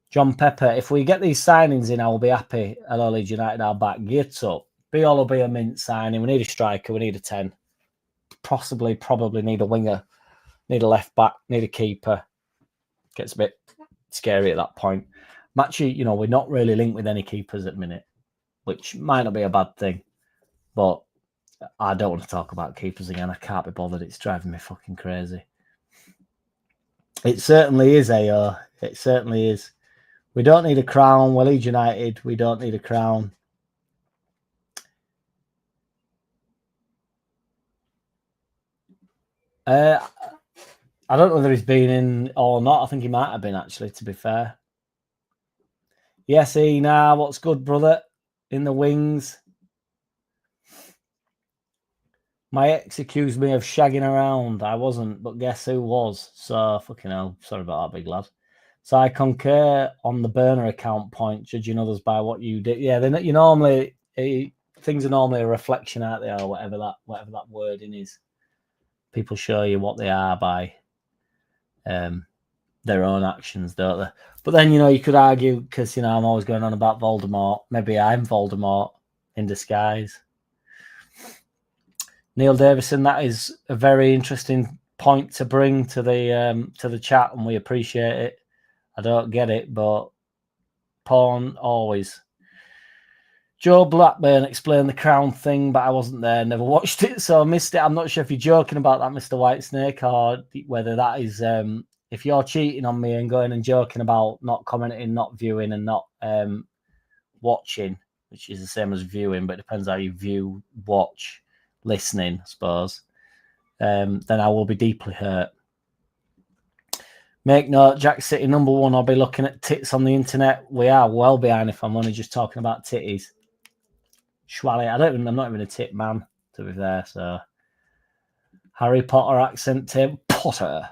John Pepper, if we get these signings in, I will be happy. Hello, Leeds United are back. Get up. Beal will be a mint signing. We need a striker. We need a 10. Probably need a winger. Need a left back. Need a keeper. Gets a bit scary at that point. Actually, you know, we're not really linked with any keepers at the minute, which might not be a bad thing. But I don't want to talk about keepers again. I can't be bothered. It's driving me fucking crazy. It certainly is, AO. It certainly is. We don't need a crown. We're Leeds United. We don't need a crown. I don't know whether he's been in or not. I think he might have been, actually, to be fair. Yes, what's good, brother? In the wings. My ex accused me of shagging around. I wasn't, but guess who was? So, fucking hell. Sorry about that, big lad. So I concur on the burner account point, judging others by what you did. Yeah, you normally things are normally a reflection, aren't they, or whatever that wording is. People show you what they are by their own actions, don't they? But then, you know, you could argue, because, you know, I'm always going on about Voldemort. Maybe I'm Voldemort in disguise. Neil Davison, that is a very interesting point to bring to the chat, and we appreciate it. I don't get it, but porn always. Joe Blackburn explained the crown thing, but I wasn't there, never watched it, so I missed it. I'm not sure if you're joking about that, Mr. Whitesnake, or whether that is if you're cheating on me and going and joking about not commenting, not viewing, and not watching, which is the same as viewing, but it depends how you view, watch, listening, I suppose, then I will be deeply hurt. Make note, JackCity #1, I'll be looking at tits on the internet. We are well behind if I'm only just talking about titties. Schwally, I'm not even a tit man, to be fair, so. Harry Potter accent, Tim. Potter.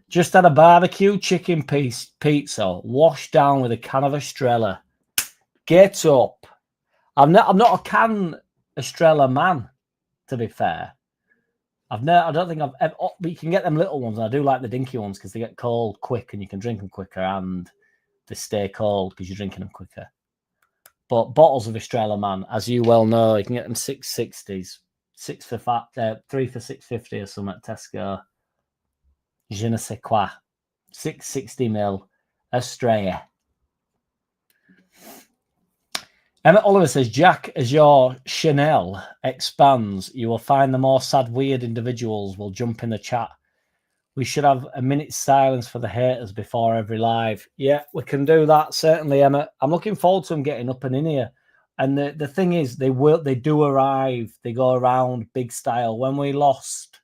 Just had a barbecue chicken pizza washed down with a can of Estrella. Get up. I'm not a can Estrella man, to be fair. I don't think I've ever, but you can get them little ones. And I do like the dinky ones because they get cold quick and you can drink them quicker, and they stay cold because you're drinking them quicker. But bottles of Estrella, man, as you well know, you can get them 660s, 3 for $6.50 or something at Tesco. Je ne sais quoi. 660ml Estrella. Emmett Oliver says, Jack, as your Chanel expands, you will find the more sad, weird individuals will jump in the chat. We should have a minute's silence for the haters before every live. Yeah, we can do that, certainly, Emmett. I'm looking forward to them getting up and in here. And the thing is, they do arrive. They go around big style. When we lost,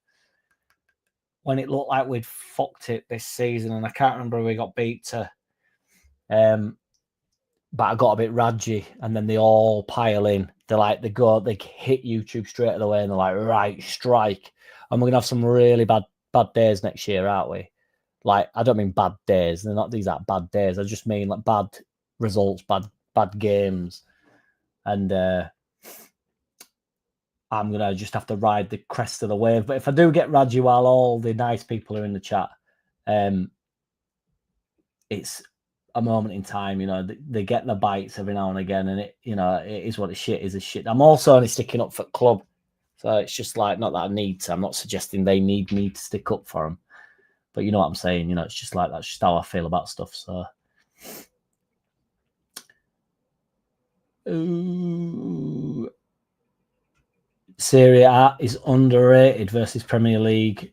when it looked like we'd fucked it this season, and I can't remember who we got beat to, but I got a bit radgy, and then they all pile in. They hit YouTube straight away, and they're like, right, strike. And we're going to have some really bad days next year, aren't we? Like, I don't mean bad days. These aren't bad days. I just mean like bad results, bad games. And I'm going to just have to ride the crest of the wave. But if I do get radgy while all the nice people are in the chat, it's a moment in time, you know. They get the bites every now and again, and it is what it is. I'm also only sticking up for club, so it's just like, not that I need to. I'm not suggesting they need me to stick up for them, but you know what I'm saying. You know, it's just like, that's just how I feel about stuff. So, Serie A is underrated versus Premier League.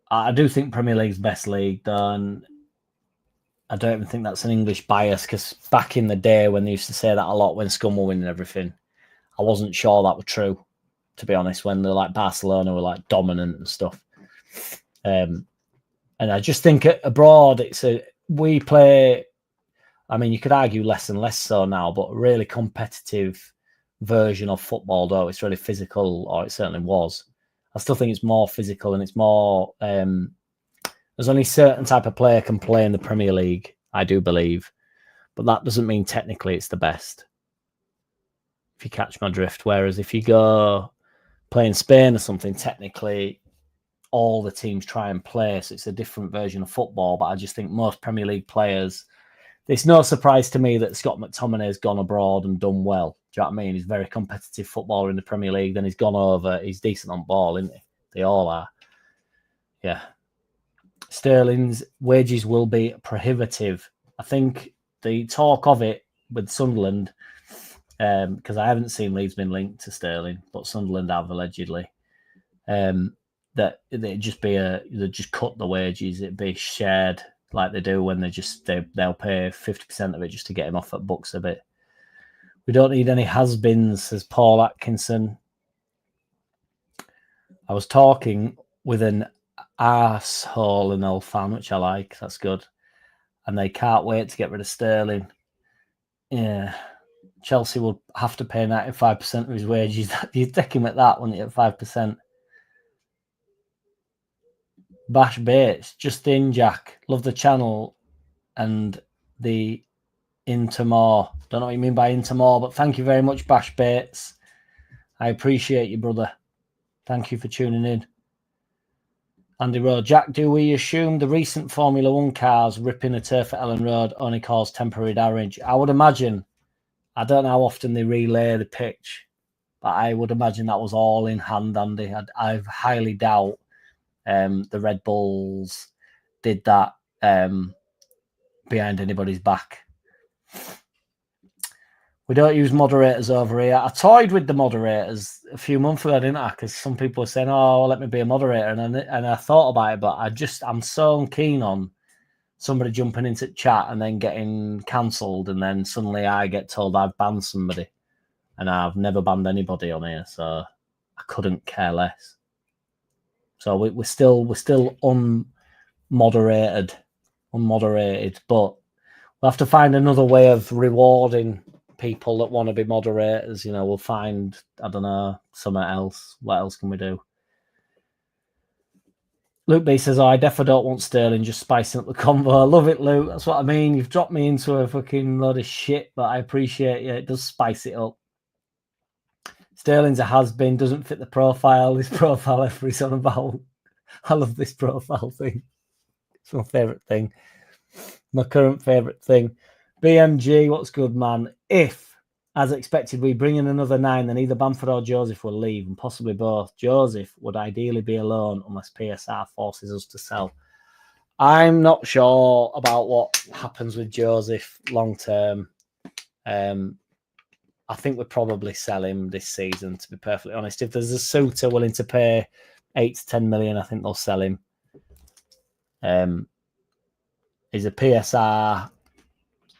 I do think Premier League's best league, though, and I don't even think that's an English bias, because back in the day when they used to say that a lot when Scum were winning everything, I wasn't sure that was true, to be honest, when they're like Barcelona were like dominant and stuff. And I just think abroad, we play, I mean, you could argue less and less so now, but a really competitive version of football, though. It's really physical, or it certainly was. I still think it's more physical, and it's more... there's only a certain type of player can play in the Premier League, I do believe. But that doesn't mean technically it's the best, if you catch my drift. Whereas if you go play in Spain or something, technically all the teams try and play, so it's a different version of football. But I just think most Premier League players, it's no surprise to me that Scott McTominay's gone abroad and done well. Do you know what I mean? He's a very competitive footballer in the Premier League. Then he's gone over. He's decent on ball, isn't he? They all are. Yeah. Sterling's wages will be prohibitive. I think the talk of it with Sunderland, because I haven't seen Leeds been linked to Sterling, but Sunderland have allegedly, that it'd just be they'd just cut the wages. It'd be shared like they do when they'll pay 50% of it just to get him off at books a bit. We don't need any has-beens, says Paul Atkinson. I was talking with an arsehole in old fan, which I like. That's good. And they can't wait to get rid of Sterling. Yeah. Chelsea will have to pay 95% of his wages. You'd take him at that, wouldn't you, at 5%? Bash Bates, just in, Jack. Love the channel and the into more. Don't know what you mean by into more, but thank you very much, Bash Bates. I appreciate you, brother. Thank you for tuning in. Andy Rowe, Jack, do we assume the recent Formula One cars ripping a turf at Ellen Road only caused temporary damage? I would imagine. I don't know how often they relay the pitch, but I would imagine that was all in hand, Andy. I highly doubt the Red Bulls did that behind anybody's back. We don't use moderators over here. I toyed with the moderators a few months ago, didn't I? Because some people were saying, "Oh, let me be a moderator," and I thought about it, but I'm so keen on somebody jumping into chat and then getting cancelled, and then suddenly I get told I've banned somebody, and I've never banned anybody on here, so I couldn't care less. So we're still unmoderated, but we'll have to find another way of rewarding people that want to be moderators. You know, we'll find, I don't know, something else. What else can we do? Luke B says, I definitely don't want Sterling just spicing up the convo. I love it, Luke. That's what I mean. You've dropped me into a fucking load of shit, but I appreciate it. It does spice it up. Sterling's a has-been, doesn't fit the profile. This profile everybody's on about. I love this profile thing. It's my favourite thing. My current favourite thing. BMG, what's good, man? If, as expected, we bring in another 9, then either Bamford or Joseph will leave, and possibly both. Joseph would ideally be alone unless PSR forces us to sell. I'm not sure about what happens with Joseph long term. I think we'll probably sell him this season, to be perfectly honest. If there's a suitor willing to pay 8 to 10 million, I think they'll sell him. He's a PSR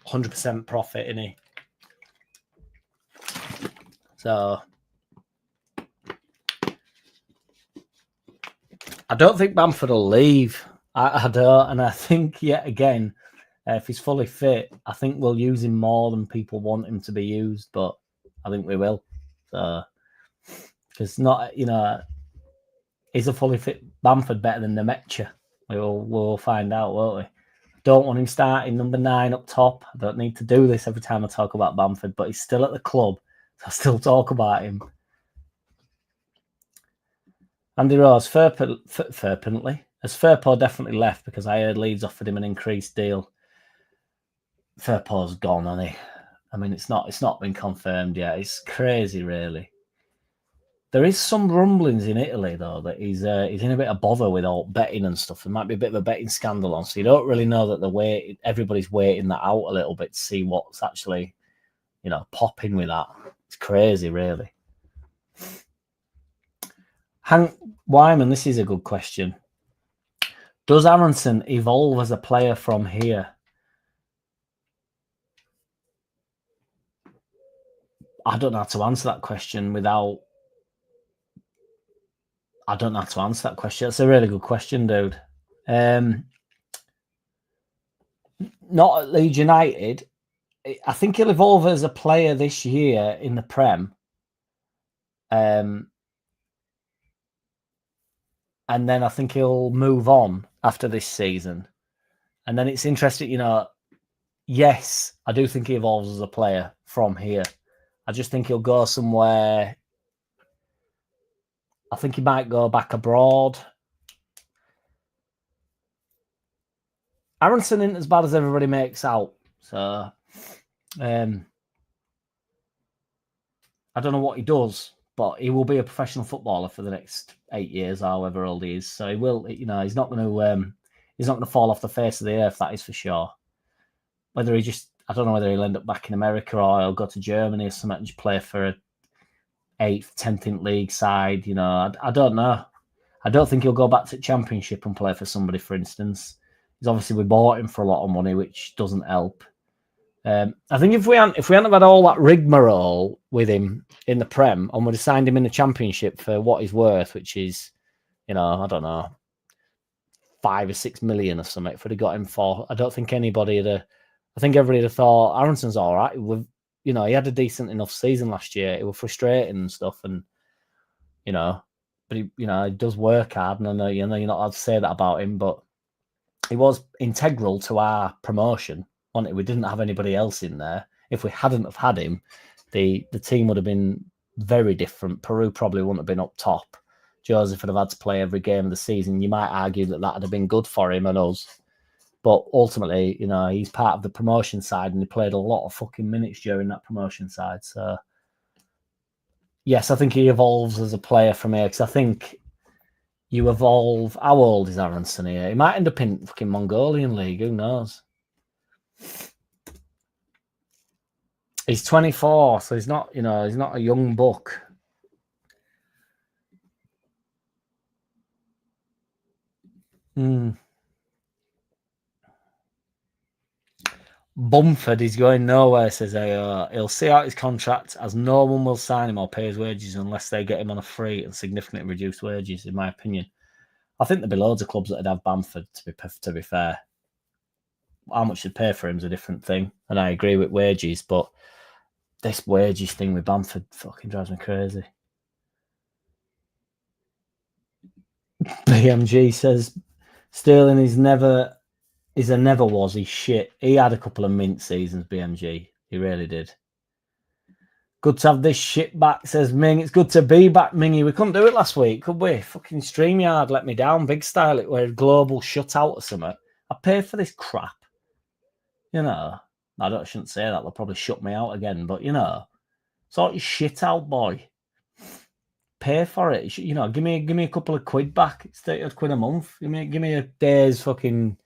100% profit, isn't he? So I don't think Bamford will leave. I don't, and I think yet again, if he's fully fit, I think we'll use him more than people want him to be used. But I think we will. So because not, you know, is a fully fit Bamford better than Nemecha? We'll find out, won't we? Don't want him starting number 9 up top. I don't need to do this every time I talk about Bamford, but he's still at the club, so I still talk about him. Andy Rose, Fairpentley. Has Firpo definitely left? Because I heard Leeds offered him an increased deal. Firpo's gone, hasn't he? I mean, it's not been confirmed yet. It's crazy, really. There is some rumblings in Italy, though, that he's in a bit of bother with all betting and stuff. There might be a bit of a betting scandal on, so you don't really know that everybody's waiting that out a little bit to see what's actually, you know, popping with that. It's crazy, really. Hank Wyman, this is a good question. Does Aronson evolve as a player from here? I don't know how to answer that question without... I don't know how to answer that question. That's a really good question, dude. Not at Leeds United. I think he'll evolve as a player this year in the Prem. And then I think he'll move on after this season. And then it's interesting, you know, yes, I do think he evolves as a player from here. I just think he'll go somewhere. I think he might go back abroad. Aronson isn't as bad as everybody makes out. So I don't know what he does, but he will be a professional footballer for the next 8 years, however old he is. So he will, you know, he's not going to He's not going to fall off the face of the earth, that is for sure. I don't know whether he'll end up back in America or he'll go to Germany or something and just play for a 8th, 10th league side. I don't know. I don't think he'll go back to the Championship and play for somebody, for instance. He's obviously, we bought him for a lot of money, which doesn't help. I think if we hadn't have had all that rigmarole with him in the Prem and we'd have signed him in the Championship for what he's worth, which is, I don't know, 5 or 6 million or something, if we'd have got him for, I don't think anybody I think everybody would have thought Aronson's all right. He had a decent enough season last year. It was frustrating and stuff, and but he does work hard, and I know you're not allowed to say that about him, but he was integral to our promotion. We didn't have anybody else in there. If we hadn't have had him, the team would have been very different. Peru probably wouldn't have been up top. Joseph would have had to play every game of the season. You might argue that would have been good for him and us. But ultimately, he's part of the promotion side, and he played a lot of fucking minutes during that promotion side. So, yes, I think he evolves as a player from here, because I think you evolve. How old is Aronson here? He might end up in fucking Mongolian League. Who knows? He's 24, so he's not, he's not a young buck. Bumford is going nowhere, says AO. He'll see out his contract, as no one will sign him or pay his wages unless they get him on a free and significantly reduced wages, in my opinion. I think there'd be loads of clubs that would have Bamford, to be fair. How much they'd pay for him is a different thing, and I agree with wages, but this wages thing with Bamford fucking drives me crazy. BMG says Sterling is a never was. He's shit. He had a couple of mint seasons, BMG. He really did. Good to have this shit back, says Ming. It's good to be back, Mingy. We couldn't do it last week, could we? Fucking StreamYard let me down, big style. It were a global shutout or something. I paid for this crap. I shouldn't say that. They'll probably shut me out again, but sort your shit out, boy. Pay for it. Give me a couple of quid back. It's 30 quid a month. Give me a day's fucking.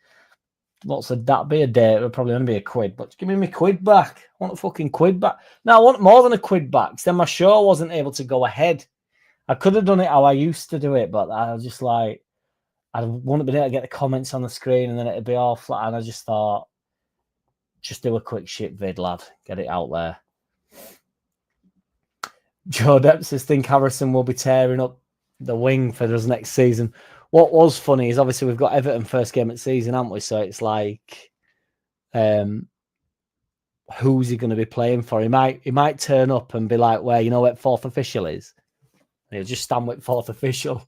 What's that be a day? It'll probably only be a quid, but give me my quid back. I want a fucking quid back. No, I want more than a quid back. Then my show wasn't able to go ahead. I could have done it how I used to do it, but I was just like, I wouldn't be able to get the comments on the screen, and then it'd be all flat. And I just thought, just do a quick shit vid, lad. Get it out there. Joe Depp says, think Harrison will be tearing up the wing for us next season. What was funny is obviously we've got Everton first game of the season, haven't we? So it's like, who's he going to be playing for? He might turn up and be like, where fourth official is? And he'll just stand with fourth official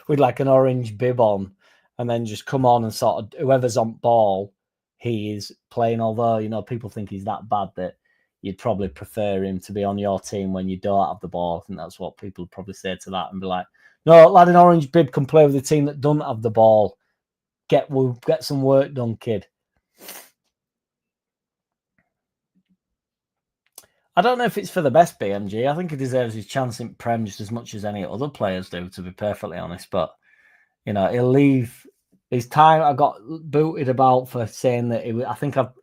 with like an orange bib on, and then just come on and sort of whoever's on ball, he is playing. Although people think he's that bad that you'd probably prefer him to be on your team when you don't have the ball. I think that's what people would probably say to that and be like, no, lad in orange bib can play with the team that don't have the ball. We'll get some work done, kid. I don't know if it's for the best, BMG. I think he deserves his chance in Prem just as much as any other players do, to be perfectly honest. But, he'll leave his time. I got booted about for saying that I think I've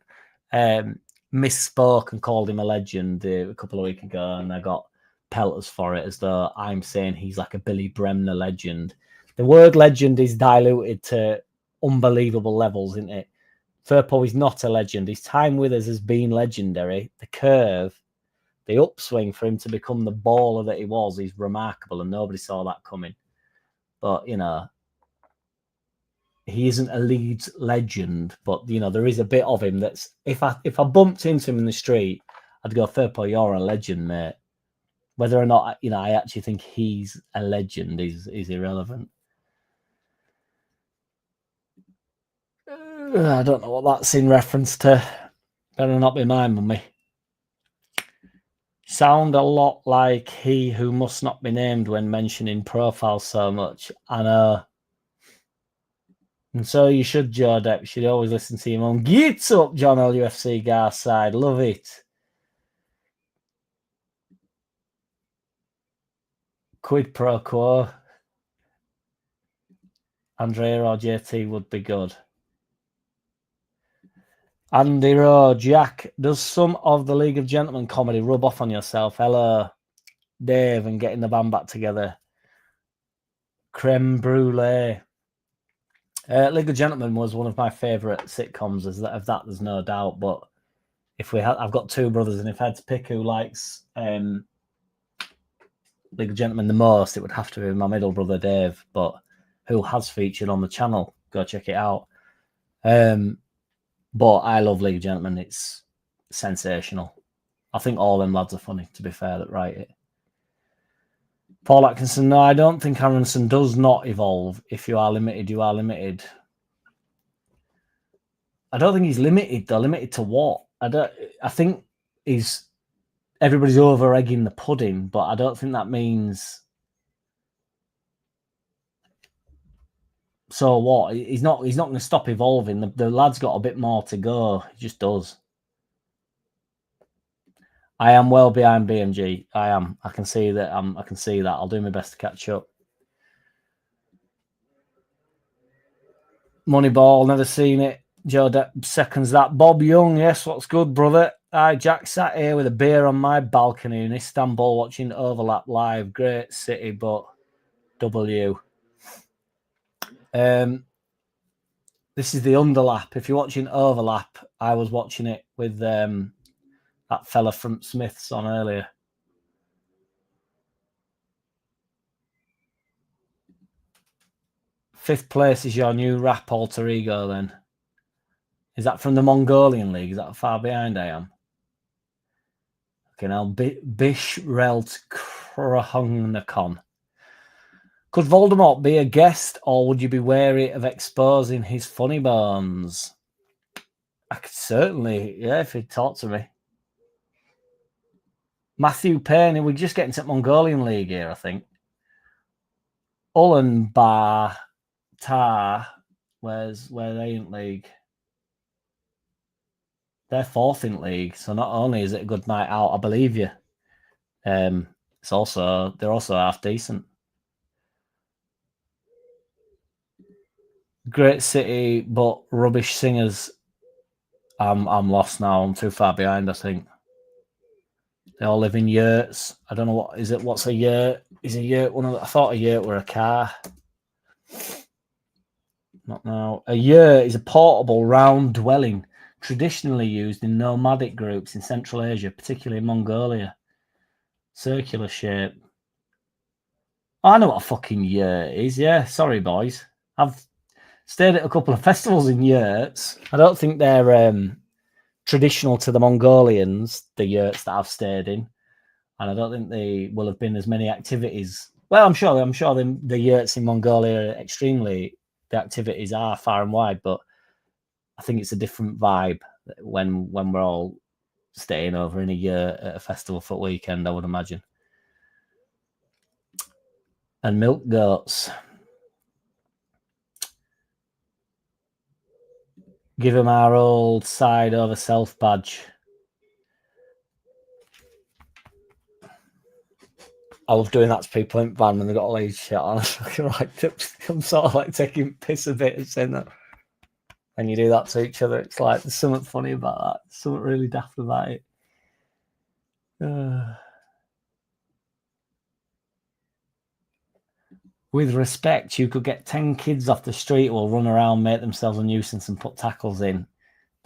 misspoke and called him a legend a couple of weeks ago, and I got pelters for it, as though I'm saying he's like a Billy Bremner legend. The word legend is diluted to unbelievable levels, isn't it? Firpo is not a legend. His time with us has been legendary. The curve, the upswing for him to become the baller that he was is remarkable, and nobody saw that coming. But, he isn't a Leeds legend, but, there is a bit of him that's, if I bumped into him in the street, I'd go, Firpo, you're a legend, mate. Whether or not, I actually think he's a legend is irrelevant. I don't know what that's in reference to. Better not be my mummy. Sound a lot like he who must not be named when mentioning profiles so much. I know. And so you should, Joe Depp. You should always listen to him on Gets Up, John LUFC Garside. Love it. Quid pro quo. Andrea or JT would be good. Andy Rowe, Jack, does some of the League of Gentlemen comedy rub off on yourself? Hello, Dave, and getting the band back together. Creme brulee. League of Gentlemen was one of my favourite sitcoms. Of that, there's no doubt. But if I've got two brothers, and if I had to pick who likes League of Gentlemen the most, it would have to be my middle brother Dave. But who has featured on the channel? Go check it out. But I love League of Gentlemen. It's sensational. I think all them lads are funny, to be fair, that write it. Paul Atkinson, no, I don't think Aronson does not evolve. If you are limited, you are limited. I don't think he's limited, though. Limited to what? I think everybody's over egging the pudding, but I don't think that means. So what? He's not going to stop evolving. The lad's got a bit more to go. He just does. I am well behind BMG. I am. I can see that. I can see that. I'll do my best to catch up. Moneyball, never seen it. Joe seconds that. Bob Young, yes, what's good, brother? Hi, Jack, sat here with a beer on my balcony in Istanbul watching Overlap live. Great city, but W. This is the Underlap. If you're watching Overlap, I was watching it with that fella from Smith's on earlier. Fifth place is your new rap alter ego, then. Is that from the Mongolian League? Is that how far behind I am? Okay, now Bish Relt Krohnakon. Could Voldemort be a guest, or would you be wary of exposing his funny bones? I could certainly, yeah, if he'd talk to me. Matthew Payne, we're just getting to Mongolian League here, I think. Ulaanbaatar, where they in league? They're fourth in league, so not only is it a good night out, I believe you. They're also half decent. Great city, but rubbish singers. I'm lost now. I'm too far behind, I think. They all live in yurts. I don't know what is it. What's a yurt? Is a yurt one of I thought a yurt were a car. Not now. A yurt is a portable round dwelling traditionally used in nomadic groups in Central Asia, particularly Mongolia. Circular shape. I know what a fucking yurt is. Yeah, sorry, boys. I've stayed at a couple of festivals in yurts. I don't think they're traditional to the Mongolians, the yurts that I've stayed in. And I don't think they will have been as many activities. Well, I'm sure the yurts in Mongolia are the activities are far and wide, but I think it's a different vibe when we're all staying over in a yurt at a festival for a weekend, I would imagine. And milk goats. Give them our old side over self badge. I love doing that to people in van when they got all these shit on. I'm sort of like taking piss a bit and saying that. And you do that to each other. It's like there's something funny about that. There's something really daft about it. With respect, you could get 10 kids off the street who will run around, make themselves a nuisance and put tackles in.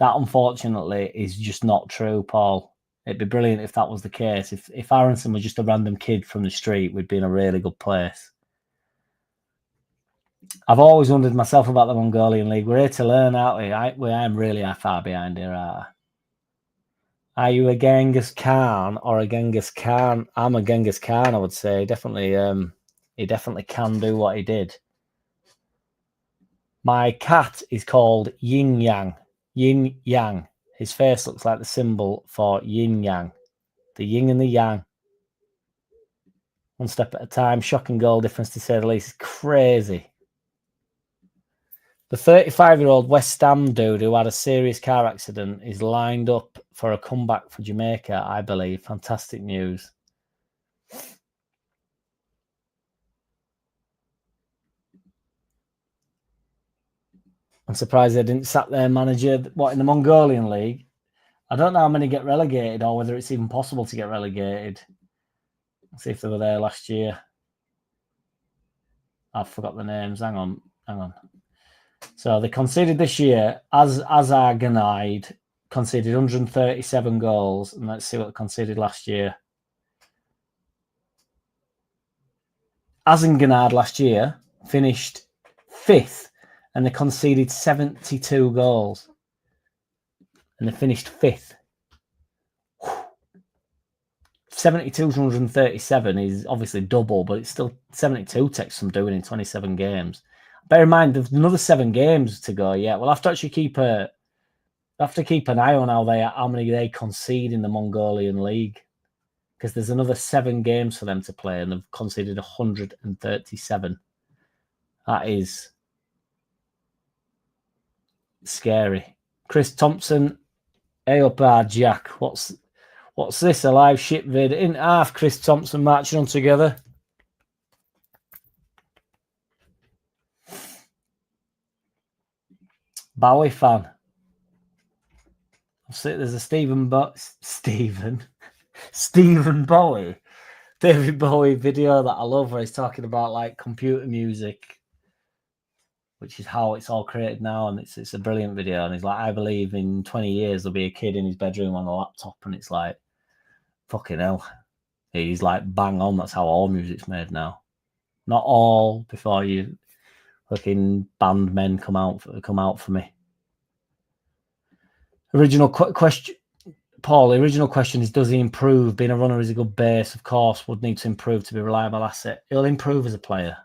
That, unfortunately, is just not true, Paul. It'd be brilliant if that was the case. If Aronson was just a random kid from the street, we'd be in a really good place. I've always wondered myself about the Mongolian League. We're here to learn, aren't we? I am really far behind here. Are you a Genghis Khan or a Genghis Khan? I'm a Genghis Khan, I would say. Definitely, he definitely can do what he did. My cat is called Yin Yang. Yin Yang. His face looks like the symbol for yin yang. The yin and the yang. One step at a time. Shocking goal difference, to say the least. Crazy. The 35-year-old West Ham dude who had a serious car accident is lined up for a comeback for Jamaica, I believe. Fantastic news. I'm surprised they didn't sack their manager. What, in the Mongolian League? I don't know how many get relegated or whether it's even possible to get relegated. Let's see if they were there last year. I've forgot the names. Hang on. So they conceded this year, as Argonaid conceded 137 goals. And let's see what they conceded last year. Azenganaad last year finished 5th and they conceded 72 goals. And they finished 5th. 72 to 137 is obviously double, but it's still 72 takes some doing in 27 games. Bear in mind, there's another 7 games to go yet. We'll have to actually keep an eye on how many they concede in the Mongolian League, because there's another 7 games for them to play, and they've conceded 137. That is scary. Chris Thompson, hey up, Jack. What's this? A live ship vid in half. Chris Thompson marching on together. Bowie fan. There's a Stephen Bowie, David Bowie video that I love, where he's talking about like computer music, which is how it's all created now, and it's a brilliant video. And he's like, I believe in 20 years there'll be a kid in his bedroom on a laptop, and it's like, fucking hell. He's like, bang on. That's how all music's made now. Not all before you fucking band men come out for me. Original question, Paul. The original question is: does he improve? Being a runner is a good base, of course. Would need to improve to be a reliable asset. He'll improve as a player.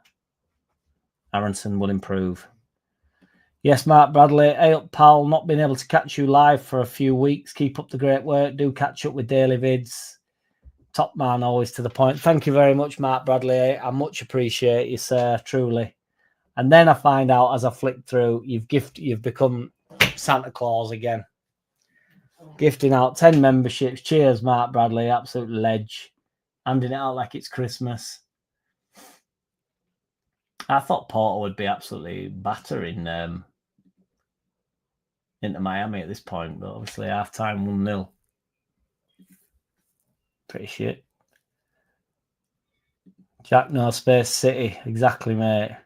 Aronson will improve. Yes, Mark Bradley. Hey up, pal. Not been able to catch you live for a few weeks. Keep up the great work. Do catch up with daily vids. Top man, always to the point. Thank you very much, Mark Bradley. I much appreciate you, sir, truly. And then I find out as I flick through, you've become Santa Claus again. Gifting out 10 memberships. Cheers, Mark Bradley. Absolute ledge. Handing it out like it's Christmas. I thought Porto would be absolutely battering into Miami at this point, but obviously half-time 1-0. Pretty shit. Jack, no space, City. Exactly, mate.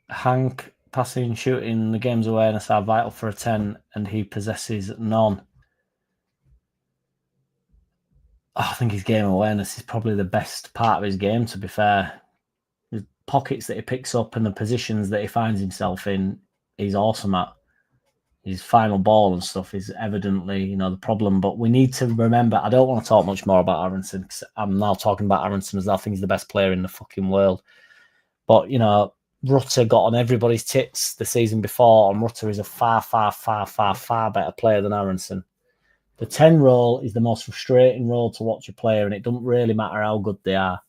Hank, passing, shooting, the game's awareness are vital for a 10, and he possesses none. I think his game awareness is probably the best part of his game, to be fair. The pockets that he picks up and the positions that he finds himself in, he's awesome at. His final ball and stuff is evidently, the problem. But we need to remember, I don't want to talk much more about Aronson, because I'm now talking about Aronson as I think he's the best player in the fucking world. But, Rutter got on everybody's tits the season before, and Rutter is a far, far, far, far, far better player than Aronson. The 10 role is the most frustrating role to watch a player, and it doesn't really matter how good they are.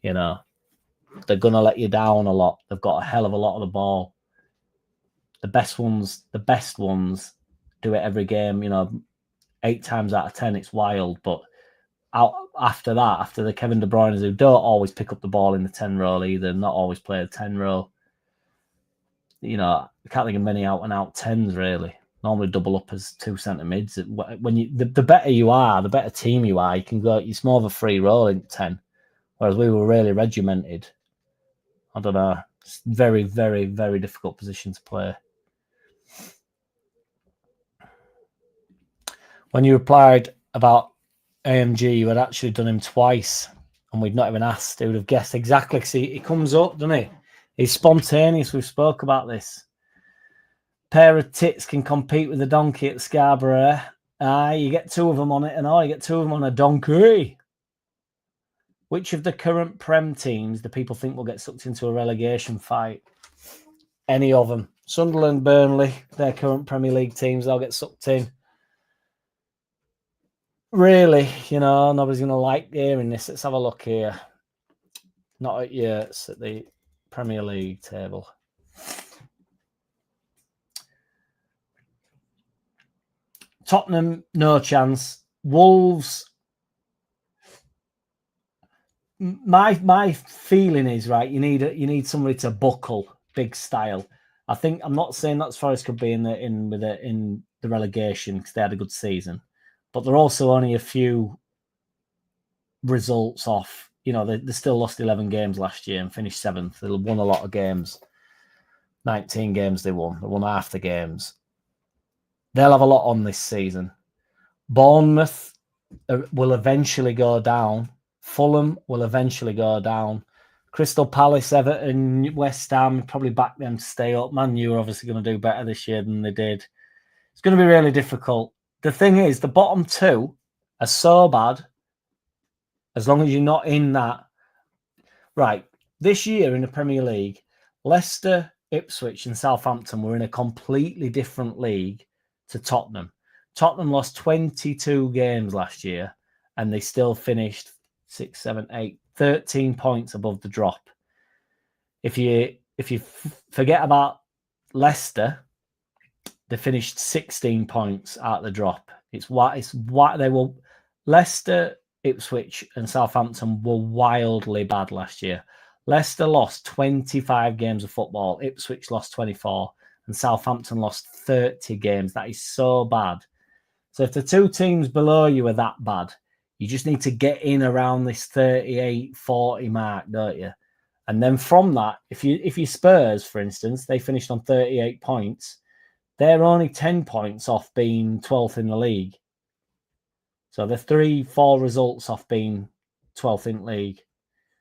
They're going to let you down a lot. They've got a hell of a lot of the ball. The best ones do it every game. 8 times out of 10, it's wild. But after the Kevin De Bruyne's who don't always pick up the ball in the 10 role either, not always play the 10 role. I can't think of many out and out 10s really. Normally double up as 2 centre mids. When the better you are, the better team you are, you can go. It's more of a free role in 10, whereas we were really regimented. I don't know. It's very, very, very difficult position to play. When you replied about AMG, you had actually done him twice, and we'd not even asked. He would have guessed exactly. See, he comes up, doesn't he? He's spontaneous. We've spoke about this. Pair of tits can compete with a donkey at Scarborough. You get 2 of them on it, and you get 2 of them on a donkey. Which of the current Prem teams do people think will get sucked into a relegation fight? Any of them. Sunderland, Burnley, their current Premier League teams, they'll get sucked in. Really, nobody's going to like hearing this. Let's have a look here. Not at Yurts, at the Premier League table. Tottenham, no chance. Wolves, my feeling is, right, you need somebody to buckle big style. I'm not saying that Forest could be in the relegation because they had a good season, but they're also only a few results off. They still lost 11 games last year and finished 7th. They won a lot of games. 19 games they won. They won half the games. They'll have a lot on this season. Bournemouth will eventually go down. Fulham will eventually go down. Crystal Palace, Everton, West Ham, probably back them to stay up. Man U are obviously going to do better this year than they did. It's going to be really difficult. The thing is, the bottom two are so bad, as long as you're not in that. Right, this year in the Premier League, Leicester, Ipswich and Southampton were in a completely different league to Tottenham. Tottenham lost 22 games last year and they still finished 6, 7, 8, 13 points above the drop. If you forget about Leicester, they finished 16 points out the drop. It's what they were. Leicester, Ipswich and Southampton were wildly bad last year. Leicester lost 25 games of football. Ipswich lost 24 and Southampton lost 30 games. That is so bad. So if the two teams below you are that bad, you just need to get in around this 38, 40 mark, don't you? And then from that, if you Spurs, for instance, they finished on 38 points, they're only 10 points off being 12th in the league. So they're 3-4 results off being 12th in the league.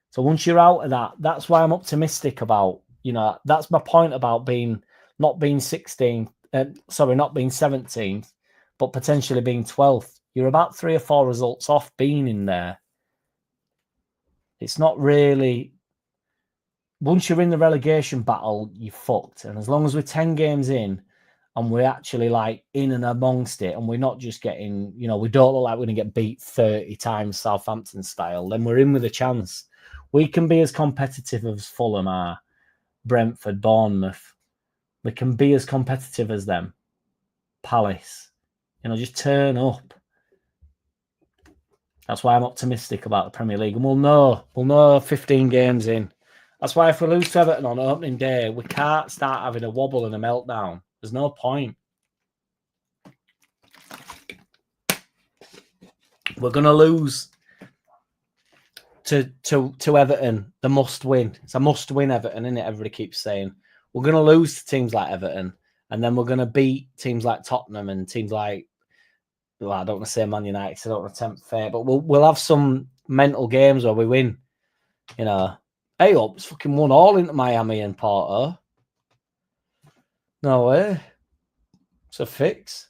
So once you're out of that, that's why I'm optimistic about, that's my point about not being 16th, not being 17th, but potentially being 12th. You're about 3 or 4 results off being in there. It's not really... Once you're in the relegation battle, you're fucked. And as long as we're 10 games in and we're actually like in and amongst it and we're not just getting, we don't look like we're going to get beat 30 times Southampton style, then we're in with a chance. We can be as competitive as Fulham are, Brentford, Bournemouth. We can be as competitive as them. Palace. Just turn up. That's why I'm optimistic about the Premier League. And we'll know 15 games in. That's why if we lose to Everton on opening day, we can't start having a wobble and a meltdown. There's no point. We're going to lose to Everton, the must win. It's a must win Everton, isn't it? Everybody keeps saying. We're going to lose to teams like Everton, and then we're going to beat teams like Tottenham and teams like, well, I don't want to say Man United, so I don't want to tempt fate, but we'll have some mental games where we win. Hey up, it's fucking 1-1 into Miami and Porto. No way. It's a fix.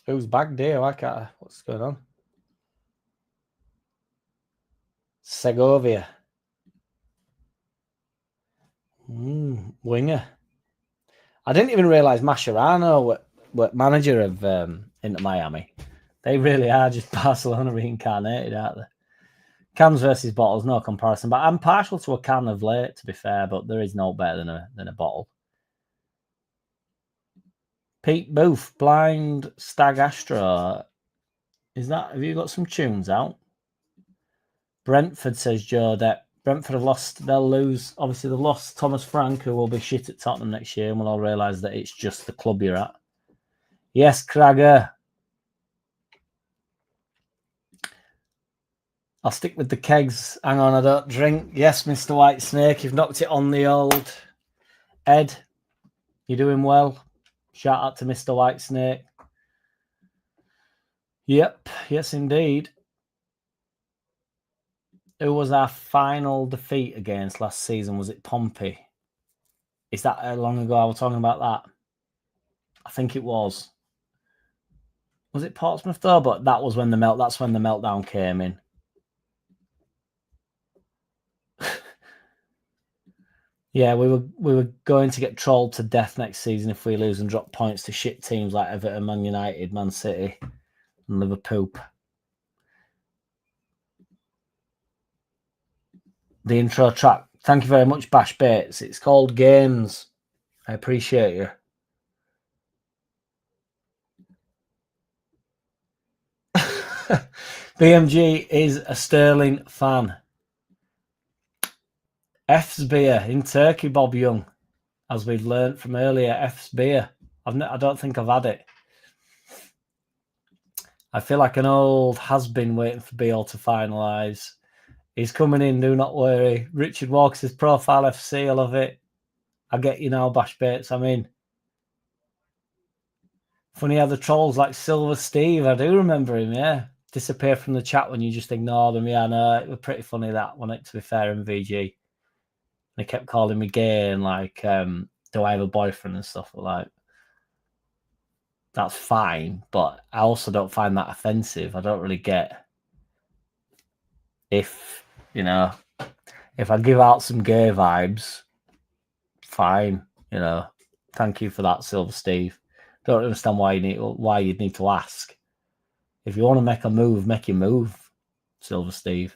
Who's back there? What's going on? Segovia. Winger. I didn't even realise Mascherano were manager of Inter Miami. They really are just Barcelona reincarnated, aren't they? Cans versus bottles, no comparison. But I'm partial to a can of late, to be fair, but there is no better than a bottle. Pete Booth, Blind Stag Astro. Have you got some tunes out? Brentford, says Joe Depp. Brentford have lost, they'll lose. Obviously, they've lost Thomas Frank, who will be shit at Tottenham next year, and we'll all realise that it's just the club you're at. Yes, Cragger. I'll stick with the kegs. Hang on, I don't drink. Yes, Mr. White Snake, you've knocked it on the old. Ed, you're doing well. Shout out to Mr. White Snake. Yep, yes, indeed. Who was our final defeat against last season? Was it Pompey? Is that how long ago I was talking about that? I think it was. Was it Portsmouth though? But that's when the meltdown came in. Yeah, we were going to get trolled to death next season if we lose and drop points to shit teams like Everton, Man United, Man City, and Liverpool. The intro track. Thank you very much, Bash Bates. It's called Games. I appreciate you. BMG is a Sterling fan. F's beer in Turkey, Bob Young, as we've learnt from earlier. F's beer. I don't think I've had it. I feel like an old has-been waiting for Beale to finalise. He's coming in, do not worry. Richard Walker says, Profile FC, I love it. I get you now, Bash Bates, I'm in. Funny how the trolls like Silver Steve, I do remember him, yeah. Disappear from the chat when you just ignore them. Yeah, I know, it was pretty funny that, wasn't it, to be fair, in VG. They kept calling me gay and like, do I have a boyfriend and stuff like that's fine, but I also don't find that offensive. I don't really get if, you know, if I give out some gay vibes, fine, you know. Thank you for that, Silver Steve. Don't understand why you'd need to ask. If you want to make a move, make your move, Silver Steve.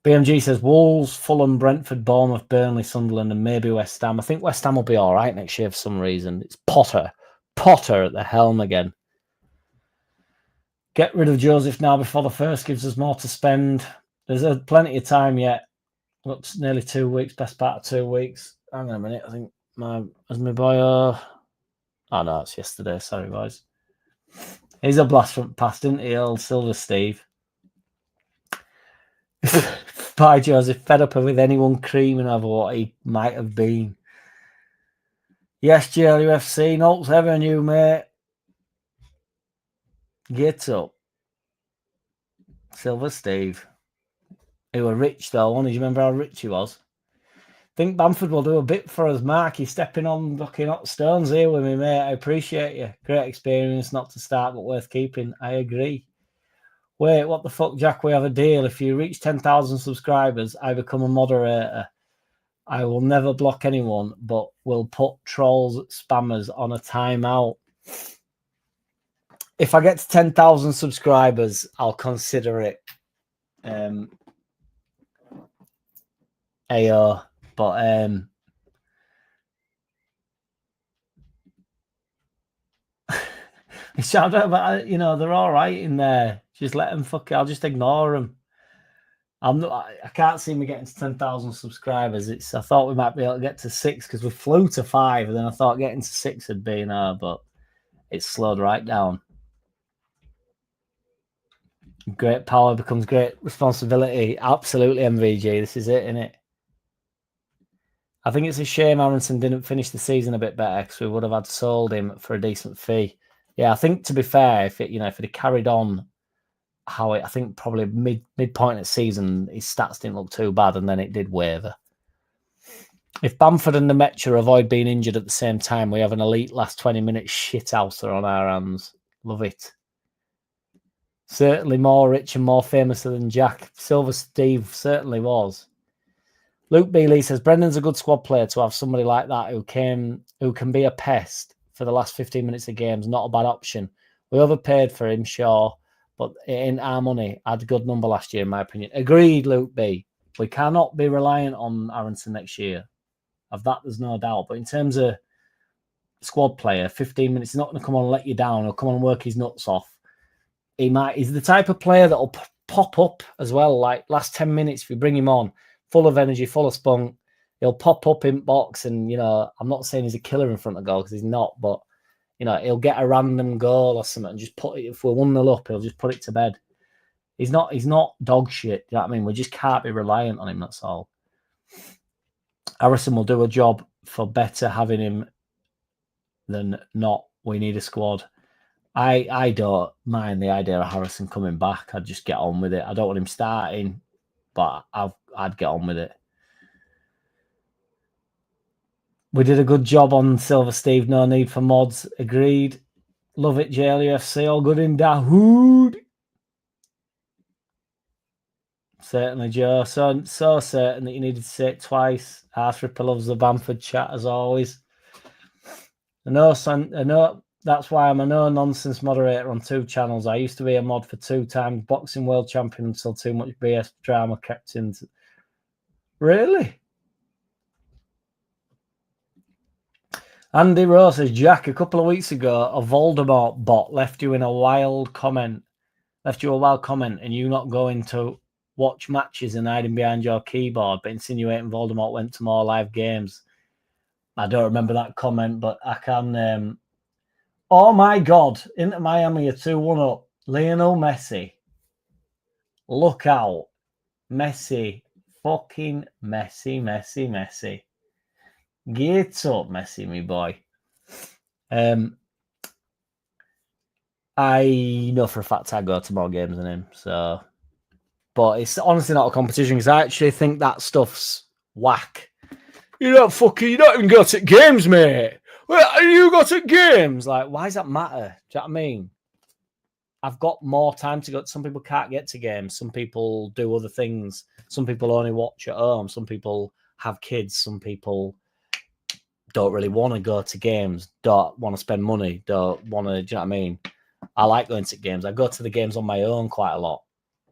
BMG says Wolves, Fulham, Brentford, Bournemouth, Burnley, Sunderland, and maybe West Ham. I think West Ham will be all right next year for some reason. It's Potter at the helm again. Get rid of Joseph now before the first gives us more to spend. There's plenty of time yet. Looks nearly 2 weeks, best part of 2 weeks. Hang on a minute. I think my boy. Oh no, it's yesterday. Sorry, boys. He's a blast from past, isn't he, old Silver Steve? Bye, Joseph. Fed up with anyone creaming over what he might have been. Yes, GLUFC. Notes ever new, mate. Get up. Silver Steve. He was rich, though. Do you remember how rich he was? I think Bamford will do a bit for us, Mark. He's stepping on fucking hot stones here with me, mate. I appreciate you. Great experience, not to start, but worth keeping. I agree. Wait, what the fuck, Jack? We have a deal. If you reach 10,000 subscribers, I become a moderator. I will never block anyone, but will put trolls, spammers on a timeout. If I get to 10,000 subscribers, I'll consider it. AO, but shout out, but you know, they're all right in there. Just let them fuck it. I'll just ignore them. I can't see me getting to 10,000 subscribers. I thought we might be able to get to 6 because we flew to 5, and then I thought getting to 6 would be but it's slowed right down. Great power becomes great responsibility. Absolutely, MVG. This is it, isn't it? I think it's a shame Aronson didn't finish the season a bit better because we would have had sold him for a decent fee. Yeah, I think to be fair, if it had carried on I think probably midpoint of season, his stats didn't look too bad, and then it did waver. If Bamford and Nemecha avoid being injured at the same time, we have an elite last 20 minutes shithouser on our hands. Love it. Certainly more rich and more famous than Jack. Silver Steve certainly was. Luke Bealey says, Brendan's a good squad player to have somebody like that who can be a pest for the last 15 minutes of games. Not a bad option. We overpaid for him, sure, but it ain't our money. Had a good number last year, in my opinion. Agreed, Luke B. We cannot be reliant on Aronson next year. Of that, there's no doubt. But in terms of squad player, 15 minutes, he's not going to come on and let you down or come on and work his nuts off. He's the type of player that will pop up as well. Like last 10 minutes, if you bring him on, full of energy, full of spunk, he'll pop up in box. And, I'm not saying he's a killer in front of goal because he's not, but, he'll get a random goal or something and just put it, if we're 1-0 up, he'll just put it to bed. He's not dog shit. You know what I mean? We just can't be reliant on him, that's all. Harrison will do a job for better having him than not. We need a squad. I don't mind the idea of Harrison coming back. I'd just get on with it. I don't want him starting, but I'd get on with it. We did a good job on Silver Steve. No need for mods. Agreed. Love it, JLUFC. All good in Dahood. Certainly, Joe. So certain that you needed to say it twice. Artripper loves the Bamford chat as always. I know that's why I'm a no-nonsense moderator on 2 channels. I used to be a mod for 2 times, boxing world champion until too much BS drama crept into. Really? Andy Rose says, Jack, a couple of weeks ago, a Voldemort bot left you in a wild comment. left you a wild comment and you not going to watch matches and hiding behind your keyboard, but insinuating Voldemort went to more live games. I don't remember that comment, but I can. Oh my God! Inter Miami are 2-1 up. Lionel Messi. Look out. Messi. Fucking Messi. Get up, Messi, me boy. I know for a fact I go to more games than him, so. But it's honestly not a competition because I actually think that stuff's whack. You don't even go to games, mate. Well, you go to games. Like, why does that matter? Do you know what I mean? I've got more time to go. Some people can't get to games. Some people do other things. Some people only watch at home. Some people have kids. Some people don't really want to go to games, don't want to spend money, don't want to, do you know what I mean? I like going to games. I go to the games on my own quite a lot.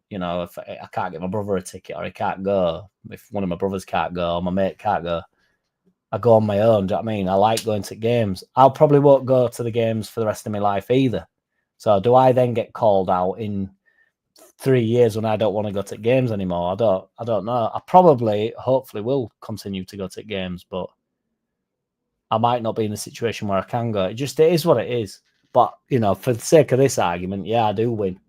You know, if I can't get my brother a ticket or he can't go, if one of my brothers can't go or my mate can't go, I go on my own. Do you know what I mean? I like going to games. I'll probably won't go to the games for the rest of my life either. So do I then get called out in 3 years when I don't want to go to games anymore? I don't know. I probably, hopefully, will continue to go to games, but I might not be in a situation where I can go. It is what it is. But, you know, for the sake of this argument, yeah, I do win.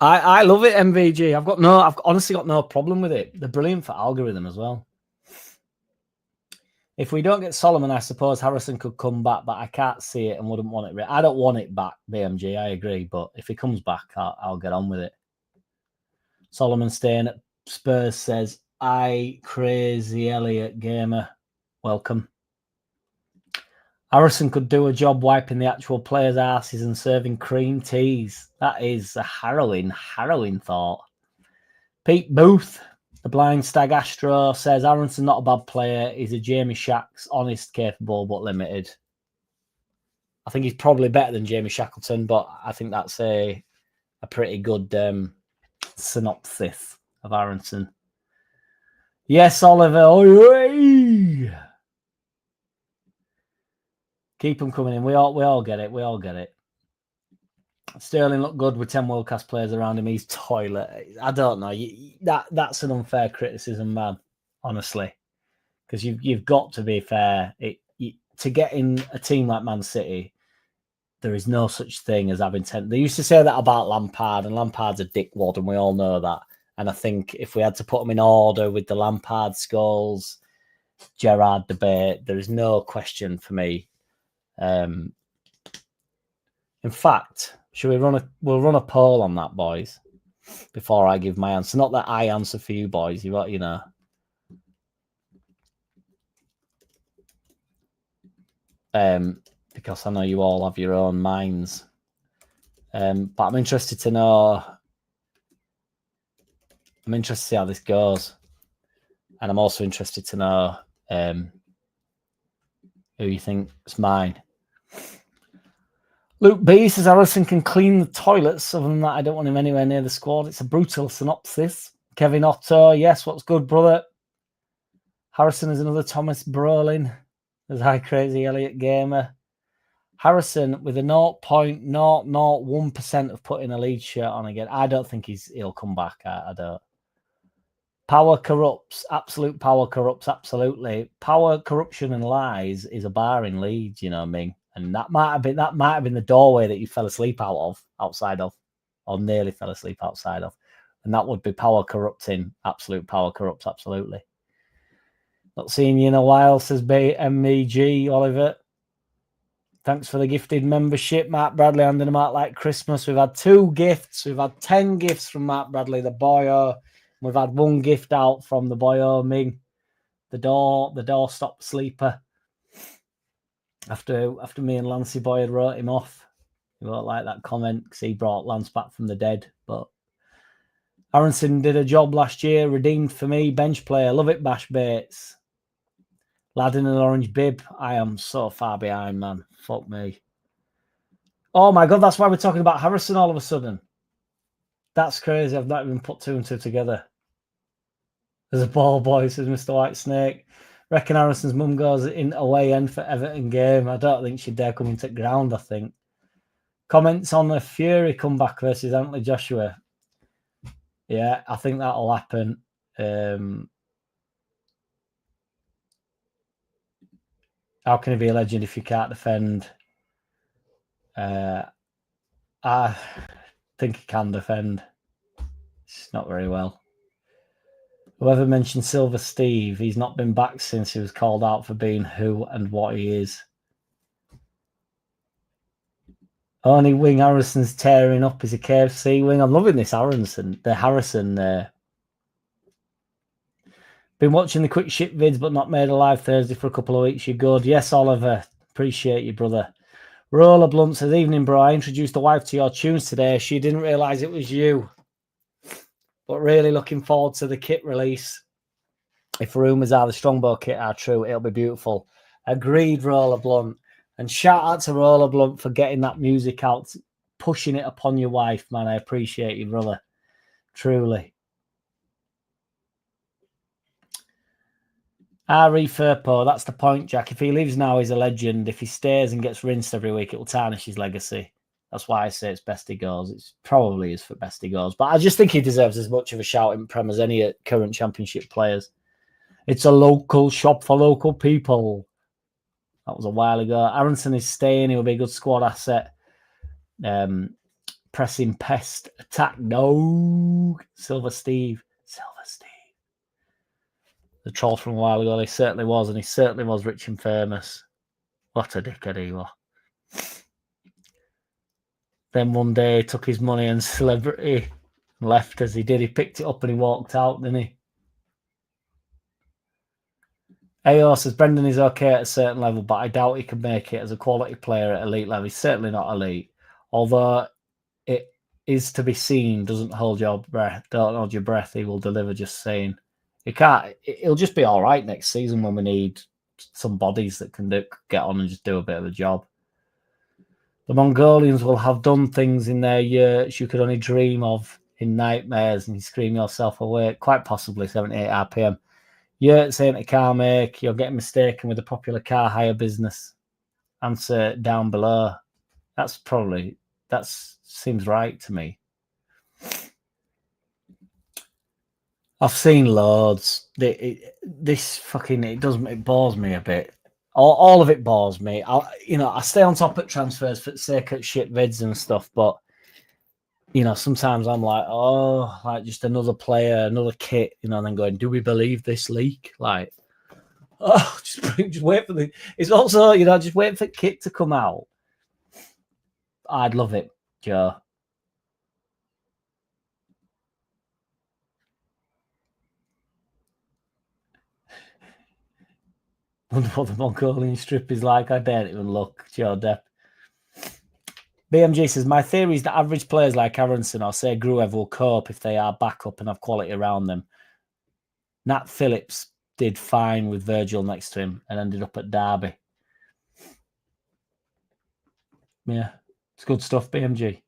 I love it, MVG. I've honestly got no problem with it. They're brilliant for algorithm as well. If we don't get Solomon, I suppose Harrison could come back, but I can't see it and wouldn't want it. I don't want it back, BMG. I agree, but if he comes back, I'll get on with it. Solomon staying at Spurs says, "I crazy Elliot gamer, welcome." Harrison could do a job wiping the actual players' asses and serving cream teas. That is a harrowing thought. Pete Booth, the blind stag Astro, says Harrison's not a bad player. He's a Jamie Shacks, honest, capable, but limited. I think he's probably better than Jamie Shackleton, but I think that's a pretty good synopsis of Harrison. Yes, Oliver. Oh, keep them coming in. We all get it. We all get it. Sterling looked good with 10 world-class players around him. He's toilet. I don't know. That's an unfair criticism, man, honestly. Because you've got to be fair. To get in a team like Man City, there is no such thing as having 10. They used to say that about Lampard, and Lampard's a dickwad, and we all know that. And I think if we had to put them in order with the Lampard, Scholes, Gerrard debate, there is no question for me. In fact, we'll run a poll on that, boys, before I give my answer. Not that I answer for you, boys. You know. Because I know you all have your own minds. But I'm interested to know. I'm interested to see how this goes. And I'm also interested to know who you think is mine. Luke B says Harrison can clean the toilets. Other than that, I don't want him anywhere near the squad. It's a brutal synopsis. Kevin Otto, yes, what's good, brother? Harrison is another Thomas Brolin. There's High Crazy Elliot Gamer. Harrison with a 0.001% of putting a Leeds shirt on again. I don't think he'll come back. I don't. Power corrupts. Absolute power corrupts. Absolutely. Power, corruption, and lies is a bar in Leeds. You know what I mean? And that might have been the doorway that you fell asleep outside of, or nearly fell asleep outside of, and that would be power corrupting. Absolute power corrupts. Absolutely. Not seen you in a while, says MEG Oliver. Thanks for the gifted membership, Mark Bradley, handing them out like Christmas. We've had 2 gifts. We've had 10 gifts from Mark Bradley, the boyo. We've had 1 gift out from the boyo Ming, the doorstop sleeper. After me and Lancey Boy had wrote him off. He won't like that comment because he brought Lance back from the dead. But Aronson did a job last year, redeemed for me, bench player. Love it, Bash Bates. Lad in an orange bib. I am so far behind, man. Fuck me. Oh my God, that's why we're talking about Harrison all of a sudden. That's crazy. I've not even put 2 and 2 together. There's a ball boy, says Mr. White Snake. Reckon Harrison's mum goes in away end for Everton game. I don't think she'd dare come into ground, I think. Comments on the Fury comeback versus Anthony Joshua. Yeah, I think that'll happen. How can he be a legend if you can't defend? I think he can defend. It's not very well. Whoever mentioned Silver Steve, he's not been back since he was called out for being who and what he is. Only wing Harrison's tearing up is a KFC wing. I'm loving this Harrison. Been watching the quick ship vids, but not made a live Thursday for a couple of weeks. You're good. Yes, Oliver. Appreciate you, brother. Roller Blunt says, evening, bro. I introduced a wife to your tunes today. She didn't realise it was you. But really looking forward to the kit release. If rumours are the Strongbow kit are true, it'll be beautiful. Agreed, Roller Blunt. And shout out to Roller Blunt for getting that music out, pushing it upon your wife, man. I appreciate you, brother. Truly. Ari Furpo, that's the point, Jack. If he leaves now, he's a legend. If he stays and gets rinsed every week, it will tarnish his legacy. That's why I say it's best he goes. It probably is for best he goes. But I just think he deserves as much of a shout in Prem as any current championship players. It's a local shop for local people. That was a while ago. Aronson is staying. He will be a good squad asset. Pressing pest. Attack. No. Silver Steve. The troll from a while ago. He certainly was. And he certainly was rich and famous. What a dickhead he was. Then one day he took his money and celebrity and left as he did. He picked it up and he walked out, didn't he? AO says Brendan is okay at a certain level, but I doubt he can make it as a quality player at elite level. He's certainly not elite. Although it is to be seen, doesn't hold your breath. Don't hold your breath. He will deliver, just saying. He'll just be all right next season when we need some bodies that can get on and just do a bit of a job. The Mongolians will have done things in their yurts you could only dream of in nightmares, and you scream yourself awake. Quite possibly 78 RPM. Yurts ain't a car make. You're getting mistaken with the popular car hire business. Answer down below. That seems right to me. I've seen loads. It bores me a bit. All of it bores me. I stay on top at transfers for the sake of shit vids and stuff, but sometimes I'm like, oh, like just another player, another kit, and then going, do we believe this leak? Like, oh, just wait for it's also, just wait for kit to come out. I'd love it, Joe. Wonder what the Mongolian strip is like. I daren't even look, Joe Depp. BMG says, my theory is that average players like Aronson or say Gruev will cope if they are back up and have quality around them. Nat Phillips did fine with Virgil next to him and ended up at Derby. Yeah, it's good stuff, BMG.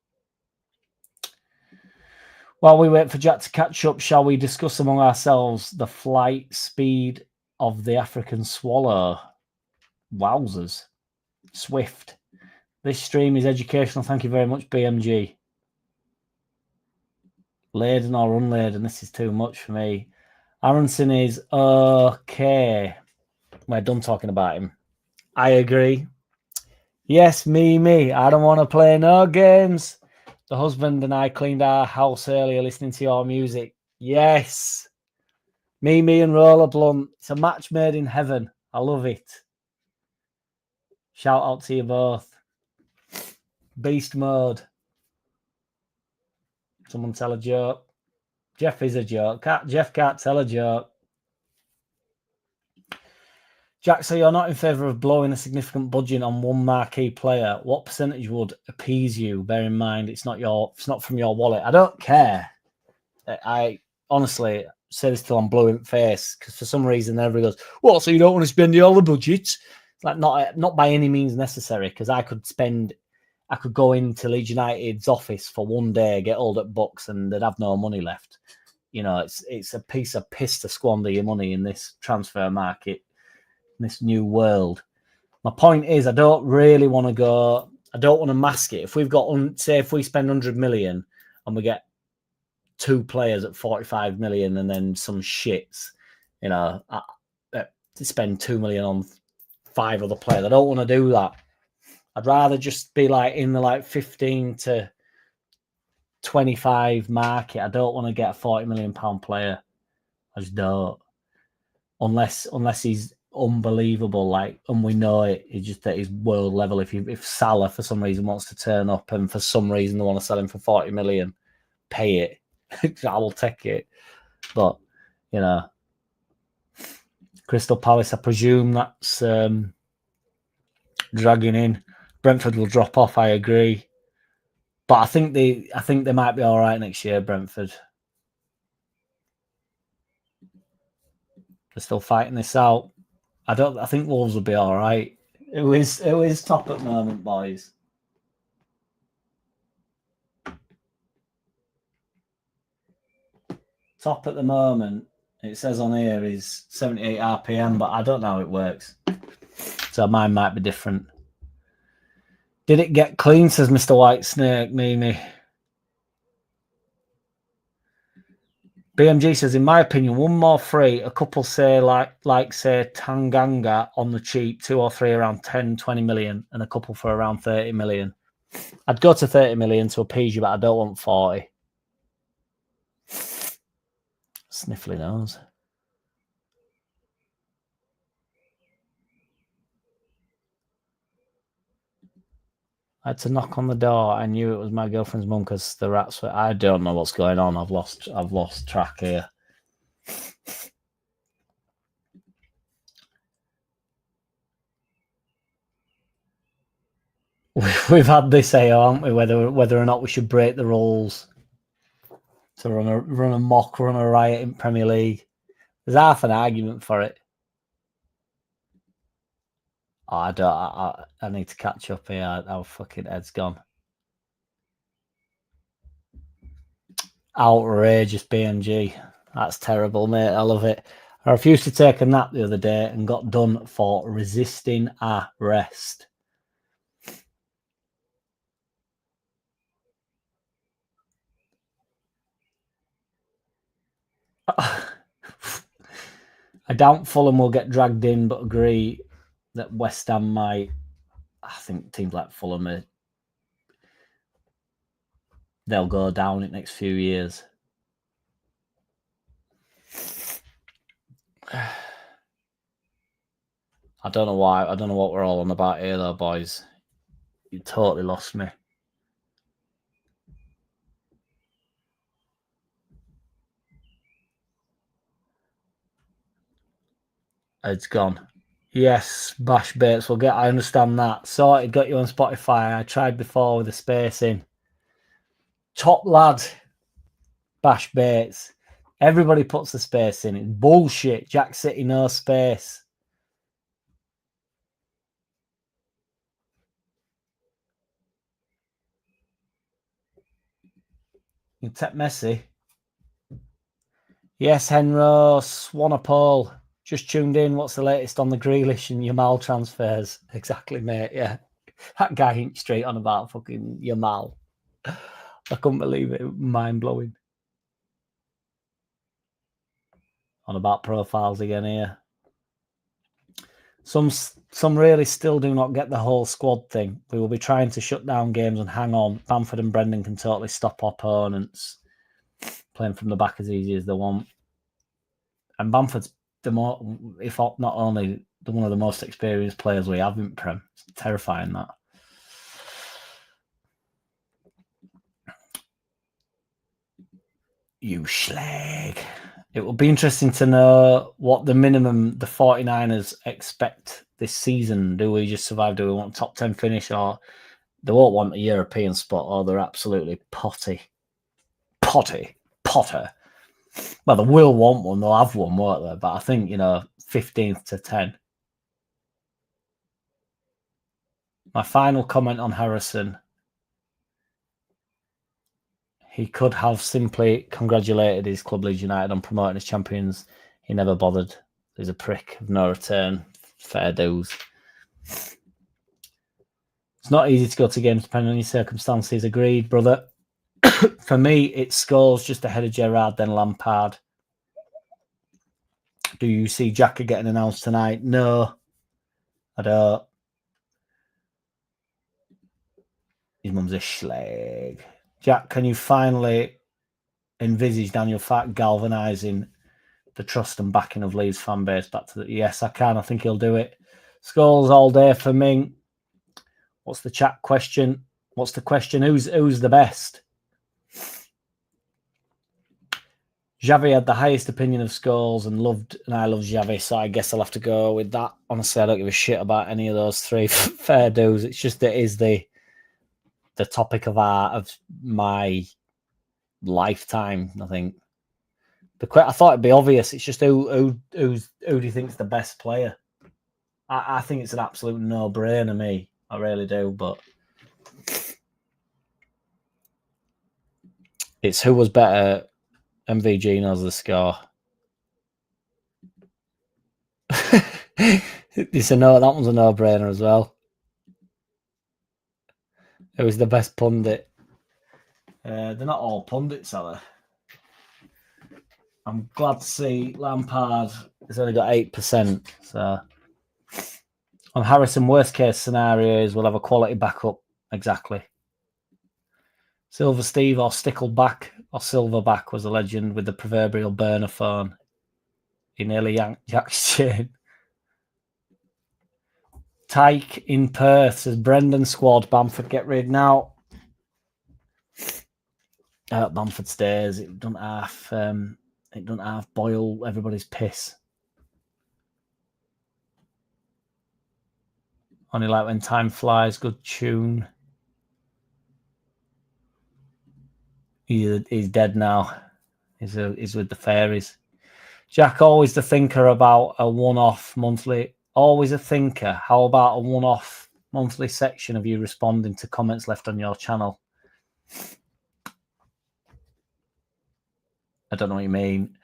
While we wait for Jack to catch up, shall we discuss among ourselves the flight speed of the African swallow? Wowzers. Swift. This stream is educational. Thank you very much, BMG. Laden or unladen, this is too much for me. Aronson is okay. We're done talking about him. I agree. Yes, me. I don't want to play no games. The husband and I cleaned our house earlier listening to your music. Yes. Me and Roller Blunt. It's a match made in heaven. I love it. Shout out to you both. Beast mode. Someone tell a joke. Jeff is a joke. Jeff can't tell a joke. Jack, so you're not in favour of blowing a significant budget on one marquee player. What percentage would appease you? Bear in mind, it's not from your wallet. I don't care. I honestly say this till I'm blue in the face because for some reason everybody goes, "Well, so you don't want to spend all the budgets?" It's like not by any means necessary because I could go into Leeds United's office for one day, get hold at books, and they'd have no money left. It's a piece of piss to squander your money in this transfer market. this new world. My point is, I don't really want to go. I don't want to mask it. If we've got, say, if we spend 100 million and we get 2 players at 45 million and then some shits, you know, to spend 2 million on 5 other players. I don't want to do that. I'd rather just be like in the like 15 to 25 market. I don't want to get a 40 million pound player. I just don't. Unless he's unbelievable, like, and we know it, it's just that he's world level. If Salah for some reason wants to turn up and for some reason they want to sell him for 40 million, pay it. I will take it. But, you know, Crystal Palace, I presume that's dragging in. Brentford will drop off, I agree. But I think they might be all right next year, Brentford. They're still fighting this out. I think Wolves will be all right. Who is top at the moment, boys? Top at the moment, it says on here, is 78 RPM, but I don't know how it works. So mine might be different. Did it get clean, says Mr. Whitesnake, Mimi. BMG says, in my opinion, one more free, a couple say like say Tanganga on the cheap, 2 or 3 around 10, 20 million, and a couple for around 30 million. I'd go to 30 million to appease you, but I don't want 40. Sniffly nose. I had to knock on the door. I knew it was my girlfriend's mum because the rats were. I don't know what's going on. I've lost track here. We've had this AO, haven't we? Whether or not we should break the rules to run a riot in Premier League. There's half an argument for it. Oh, I need to catch up here. Our fucking head's gone. Outrageous BMG. That's terrible, mate. I love it. I refused to take a nap the other day and got done for resisting arrest. I doubt Fulham will get dragged in, but agree that West Ham might. I think teams like Fulham, they'll go down in the next few years. I don't know why. I don't know what we're all on about here, though, boys. You totally lost me. It's gone. Yes, Bash Bates will get. I understand that. Sorted, got you on Spotify. I tried before with the space in. Top lad, Bash Bates. Everybody puts the space in. It's bullshit. JackCity, no space. You take Messi. Yes, Henro, Swanepoel. Just tuned in. What's the latest on the Grealish and Yamal transfers? Exactly, mate. Yeah. That guy ain't straight on about fucking Yamal. I couldn't believe it. Mind blowing. On about profiles again here. Some really still do not get the whole squad thing. We will be trying to shut down games and hang on. Bamford and Brendan can totally stop opponents playing from the back as easy as they want. And Bamford's if not only one of the most experienced players we have in Prem. It's terrifying, that. You schlag. It will be interesting to know what the minimum the 49ers expect this season. Do we just survive? Do we want top 10 finish? Or they won't want a European spot, or they're absolutely Potter. Well, they will want one. They'll have one, won't they? But I think, 15th to 10. My final comment on Harrison. He could have simply congratulated his club, Leeds United, on promoting as champions. He never bothered. He's a prick of no return. fair dues. It's not easy to go to games depending on your circumstances. Agreed, brother. For me, it's Scholes just ahead of Gerrard, then Lampard. Do you see Xhaka getting announced tonight? No, I don't. His mum's a schleg. Jack, can you finally envisage Daniel Farke galvanising the trust and backing of Leeds fan base back to the... Yes, I can. I think he'll do it. Scholes all day for me. What's the chat question? What's the question? Who's the best? Xavi had the highest opinion of Scholes and I love Xavi, so I guess I'll have to go with that. Honestly, I don't give a shit about any of those three. Fair dues. It's just it is the topic of my lifetime, I think. I thought it'd be obvious. It's just who do you think's the best player? I think it's an absolute no-brainer, me. I really do, but it's who was better. MVG knows the score. It's that one's a no-brainer as well. It was the best pundit. They're not all pundits, are they? I'm glad to see Lampard has only got 8%. So on Harrison, worst case scenario is we'll have a quality backup. Exactly. Silver Steve or Stickleback or Silverback was a legend with the proverbial burner phone. He nearly yanked Jack's chain. Tyke in Perth says Brendan squad. Bamford get rid now. Bamford stays. It doesn't half boil everybody's piss. Only like when time flies. Good tune. He's dead now. He's with the fairies. Jack, always the thinker about a one-off monthly. Always a thinker. How about a one-off monthly section of you responding to comments left on your channel? I don't know what you mean.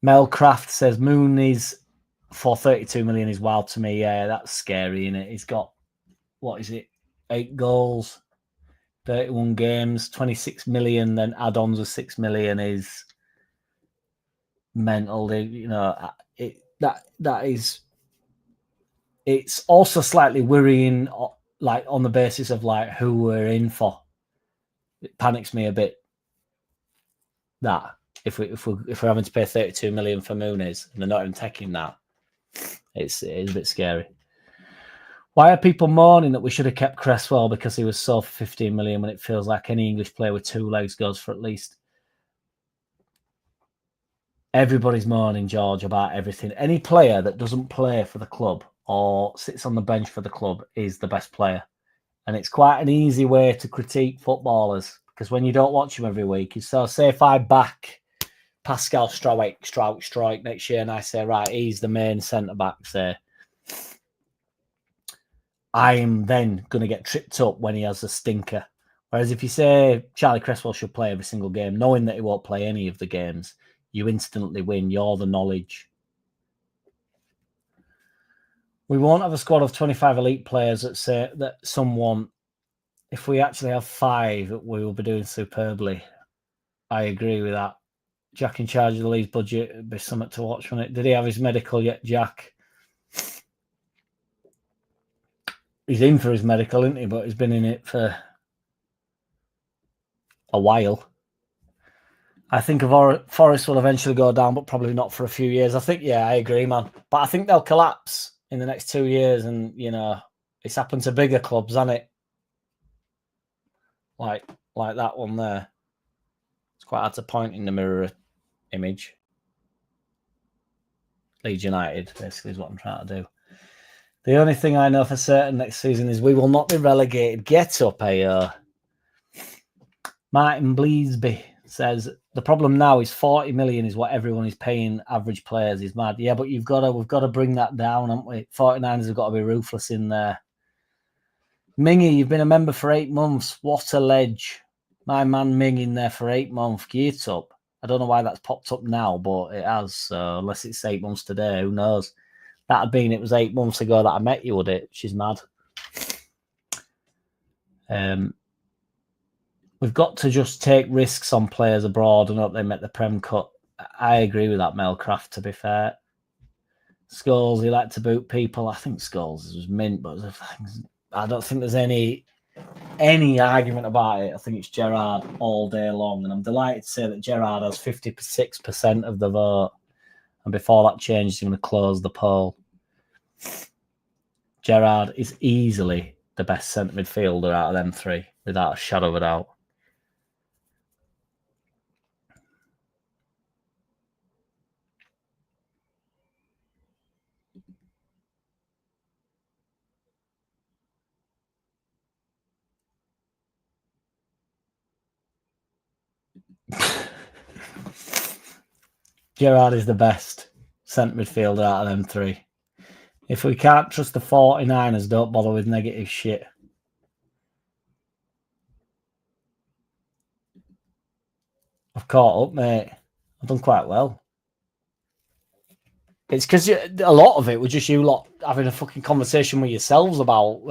Mel Craft says Moon is for 32 million is wild to me. Yeah, that's scary, isn't it? He's got, what is it? 8 goals. 31 games, 26 million, then add-ons of 6 million is mental. You know, that is. It's also slightly worrying, like on the basis of like who we're in for. It panics me a bit. That if we're having to pay 32 million for Muniz and they're not even taking that, it is a bit scary. Why are people moaning that we should have kept Cresswell because he was sold for 15 million when it feels like any English player with 2 legs goes for at least? Everybody's moaning, George, about everything. Any player that doesn't play for the club or sits on the bench for the club is the best player. And it's quite an easy way to critique footballers because when you don't watch them every week, so say if I back Pascal Struijk next year and I say, right, he's the main centre-back, say, I'm then going to get tripped up when he has a stinker. Whereas if you say Charlie Cresswell should play every single game, knowing that he won't play any of the games, you instantly win. You're the knowledge. We won't have a squad of 25 elite players that say that someone, if we actually have 5, we will be doing superbly. I agree with that. Jack in charge of the Leeds budget would be something to watch on it. Did he have his medical yet, Jack? He's in for his medical, isn't he? But he's been in it for a while. I think Forest will eventually go down, but probably not for a few years. I think, yeah, I agree, man. But I think they'll collapse in the next 2 years. And, you know, it's happened to bigger clubs, hasn't it? Like that one there. It's quite hard to point in the mirror image. Leeds United, basically, is what I'm trying to do. The only thing I know for certain next season is we will not be relegated. Get up, AO. Martin Bleasby says the problem now is 40 million is what everyone is paying average players. Is mad. Yeah, but we've got to bring that down, haven't we? 49ers have got to be ruthless in there. Mingy, you've been a member for 8 months. What a ledge. My man Ming in there for 8 months. Get up. I don't know why that's popped up now, but it has. So unless it's 8 months today, who knows? That had been, it was 8 months ago that I met you, would it? She's mad. We've got to just take risks on players abroad and hope they make the Prem cut. I agree with that, Melcraft, to be fair. Scholes, he liked to boot people. I think Scholes was mint, but I don't think there's any argument about it. I think it's Gerrard all day long, and I'm delighted to say that Gerrard has 56% of the vote. And before that change, he's going to close the poll. Gerrard is easily the best centre midfielder out of them three, without a shadow of a doubt. Gerrard is the best centre midfielder out of them three. If we can't trust the 49ers, don't bother with negative shit. I've caught up, mate. I've done quite well. It's because a lot of it was just you lot having a fucking conversation with yourselves about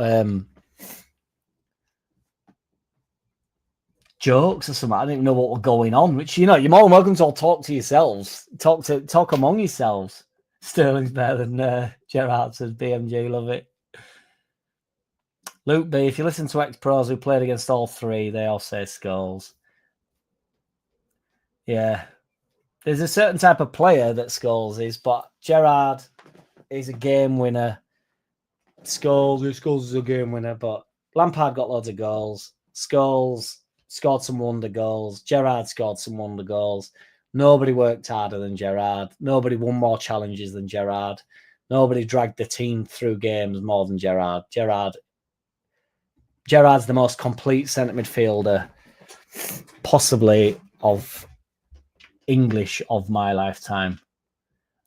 jokes or something. I didn't even know what was going on. Which, you know, you're more than welcome to all talk to yourselves. Talk among yourselves. Sterling's better than Gerrard, says BMG. Love it. Luke B, if you listen to ex-pros who played against all three, they all say Scholes. Yeah. There's a certain type of player that Scholes is, but Gerrard is a game winner. Scholes is a game winner, but Lampard got loads of goals. Scholes scored some wonder goals. Gerrard scored some wonder goals. Nobody worked harder than Gerrard. Nobody won more challenges than Gerrard. Nobody dragged the team through games more than Gerrard. Gerrard's the most complete centre midfielder, possibly of English of my lifetime.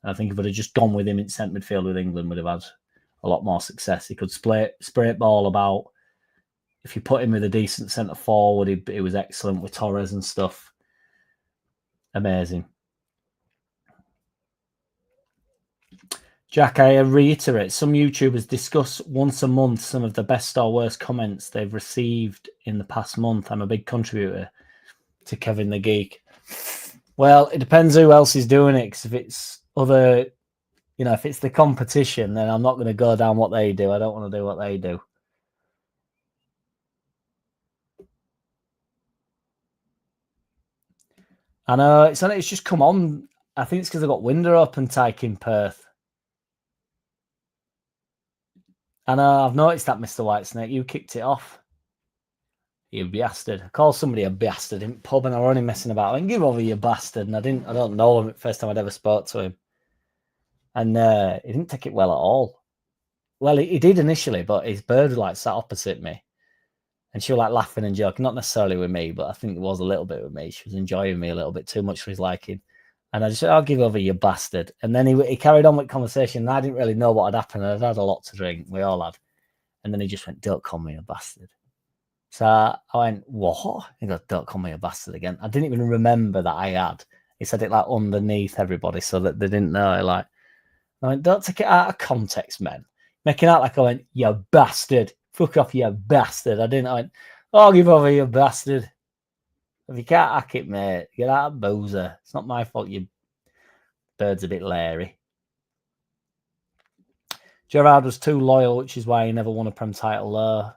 And I think if I'd have just gone with him in centre midfield with England, would have had a lot more success. He could spray it ball about. If you put him with a decent centre forward, he was excellent with Torres and stuff. Amazing. Jack, I reiterate, some YouTubers discuss once a month some of the best or worst comments they've received in the past month. I'm a big contributor to Kevin the Geek. Well, it depends who else is doing it, because if it's other, you know, if it's the competition, then I'm not going to go down what they do. I don't want to do what they do. I know, it's just come on. I think it's because I got window open tyke in Perth. I know, I've noticed that, Mr. Whitesnake. You kicked it off. You bastard. I called somebody a bastard in pub and I were only messing about. I can give over, you bastard. And I don't know him. First time I'd ever spoke to him. And he didn't take it well at all. Well, he did initially, but his bird was like sat opposite me. And she was like laughing and joking, not necessarily with me, but I think it was a little bit with me. She was enjoying me a little bit too much for his liking. And I just said, I'll give over, you bastard. And then he carried on with conversation. And I didn't really know what had happened. I'd had a lot to drink. We all had. And then he just went, don't call me a bastard. So I went, what? He goes, don't call me a bastard again. I didn't even remember that I had. He said it like underneath everybody so that they didn't know. Like, I went, don't take it out of context, man. Making out like I went, you bastard. Fuck off, you bastard. I went, oh, give over, you bastard. If you can't hack it, mate, get out of boozer. It's not my fault your bird's a bit leery. Gerrard was too loyal, which is why he never won a Prem title.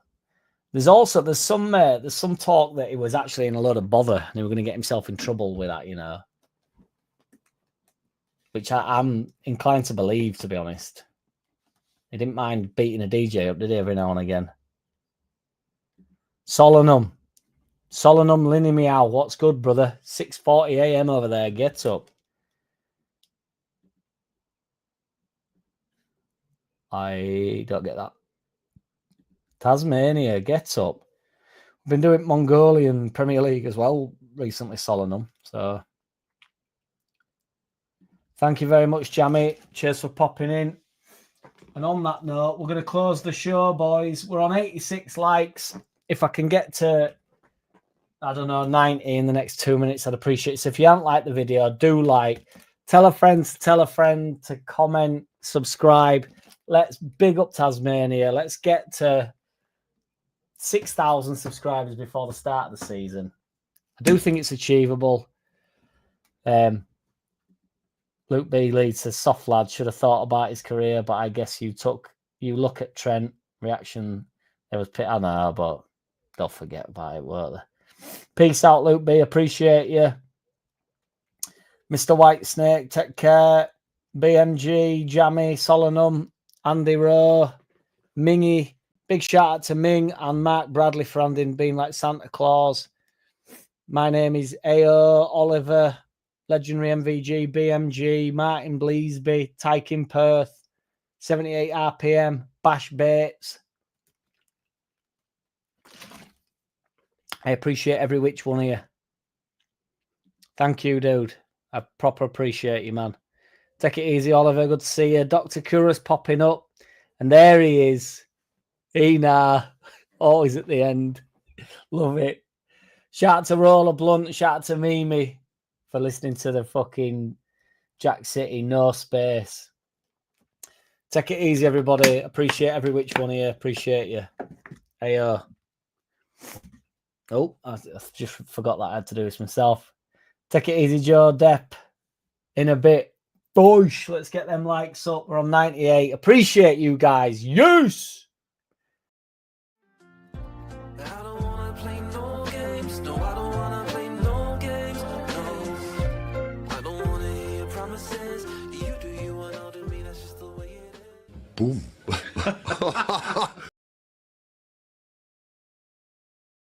There's some talk that he was actually in a lot of bother and he was going to get himself in trouble with that, you know. Which I'm inclined to believe, to be honest. He didn't mind beating a DJ up, did he, every now and again? Solanum, Linny Meow, what's good, brother? 6:40 a.m. over there, get up. I don't get that. Tasmania, get up. I've been doing Mongolian Premier League as well recently, Solanum. So thank you very much, Jammy. Cheers for popping in. And on that note, we're going to close the show, boys. We're on 86 likes. If I can get to, I don't know, 90 in the next 2 minutes, I'd appreciate it. So if you haven't liked the video, do like. Tell a friend to comment. subscribe. Let's big up Tasmania. Let's get to 6,000 subscribers before the start of the season. I do think it's achievable. Luke B. Leeds says, soft lad, should have thought about his career, but I guess you look at Trent reaction. It was I know, but don't forget about it, weren't they? Peace out, Luke B. Appreciate you. Mr. Whitesnake, take care. BMG, Jammy, Solanum, Andy Rowe, Mingy. Big shout out to Ming and Mark Bradley for being like Santa Claus. My name is AO, Oliver, Legendary MVG, BMG, Martin Bleasby, Tykin Perth, 78 RPM, Bash Bates. I appreciate every which one of you. Thank you, dude. I proper appreciate you, man. Take it easy, Oliver. Good to see you. Dr. Kura's popping up. And there he is. Ena. Always at the end. Love it. Shout out to Roller Blunt. Shout out to Mimi for listening to the fucking JackCity. No space. Take it easy, everybody. Appreciate every which one of you. Appreciate you. Hey, oh, I just forgot that I had to do this myself. Take it easy, Joe Depp. In a bit. Bosh. Let's get them likes up. We're on 98. Appreciate you guys. Yes! I don't wanna play no games. No, I don't wanna play no games. No, I don't wanna hear your promises. You do you and I'll do me. That's just the way it is. Boom.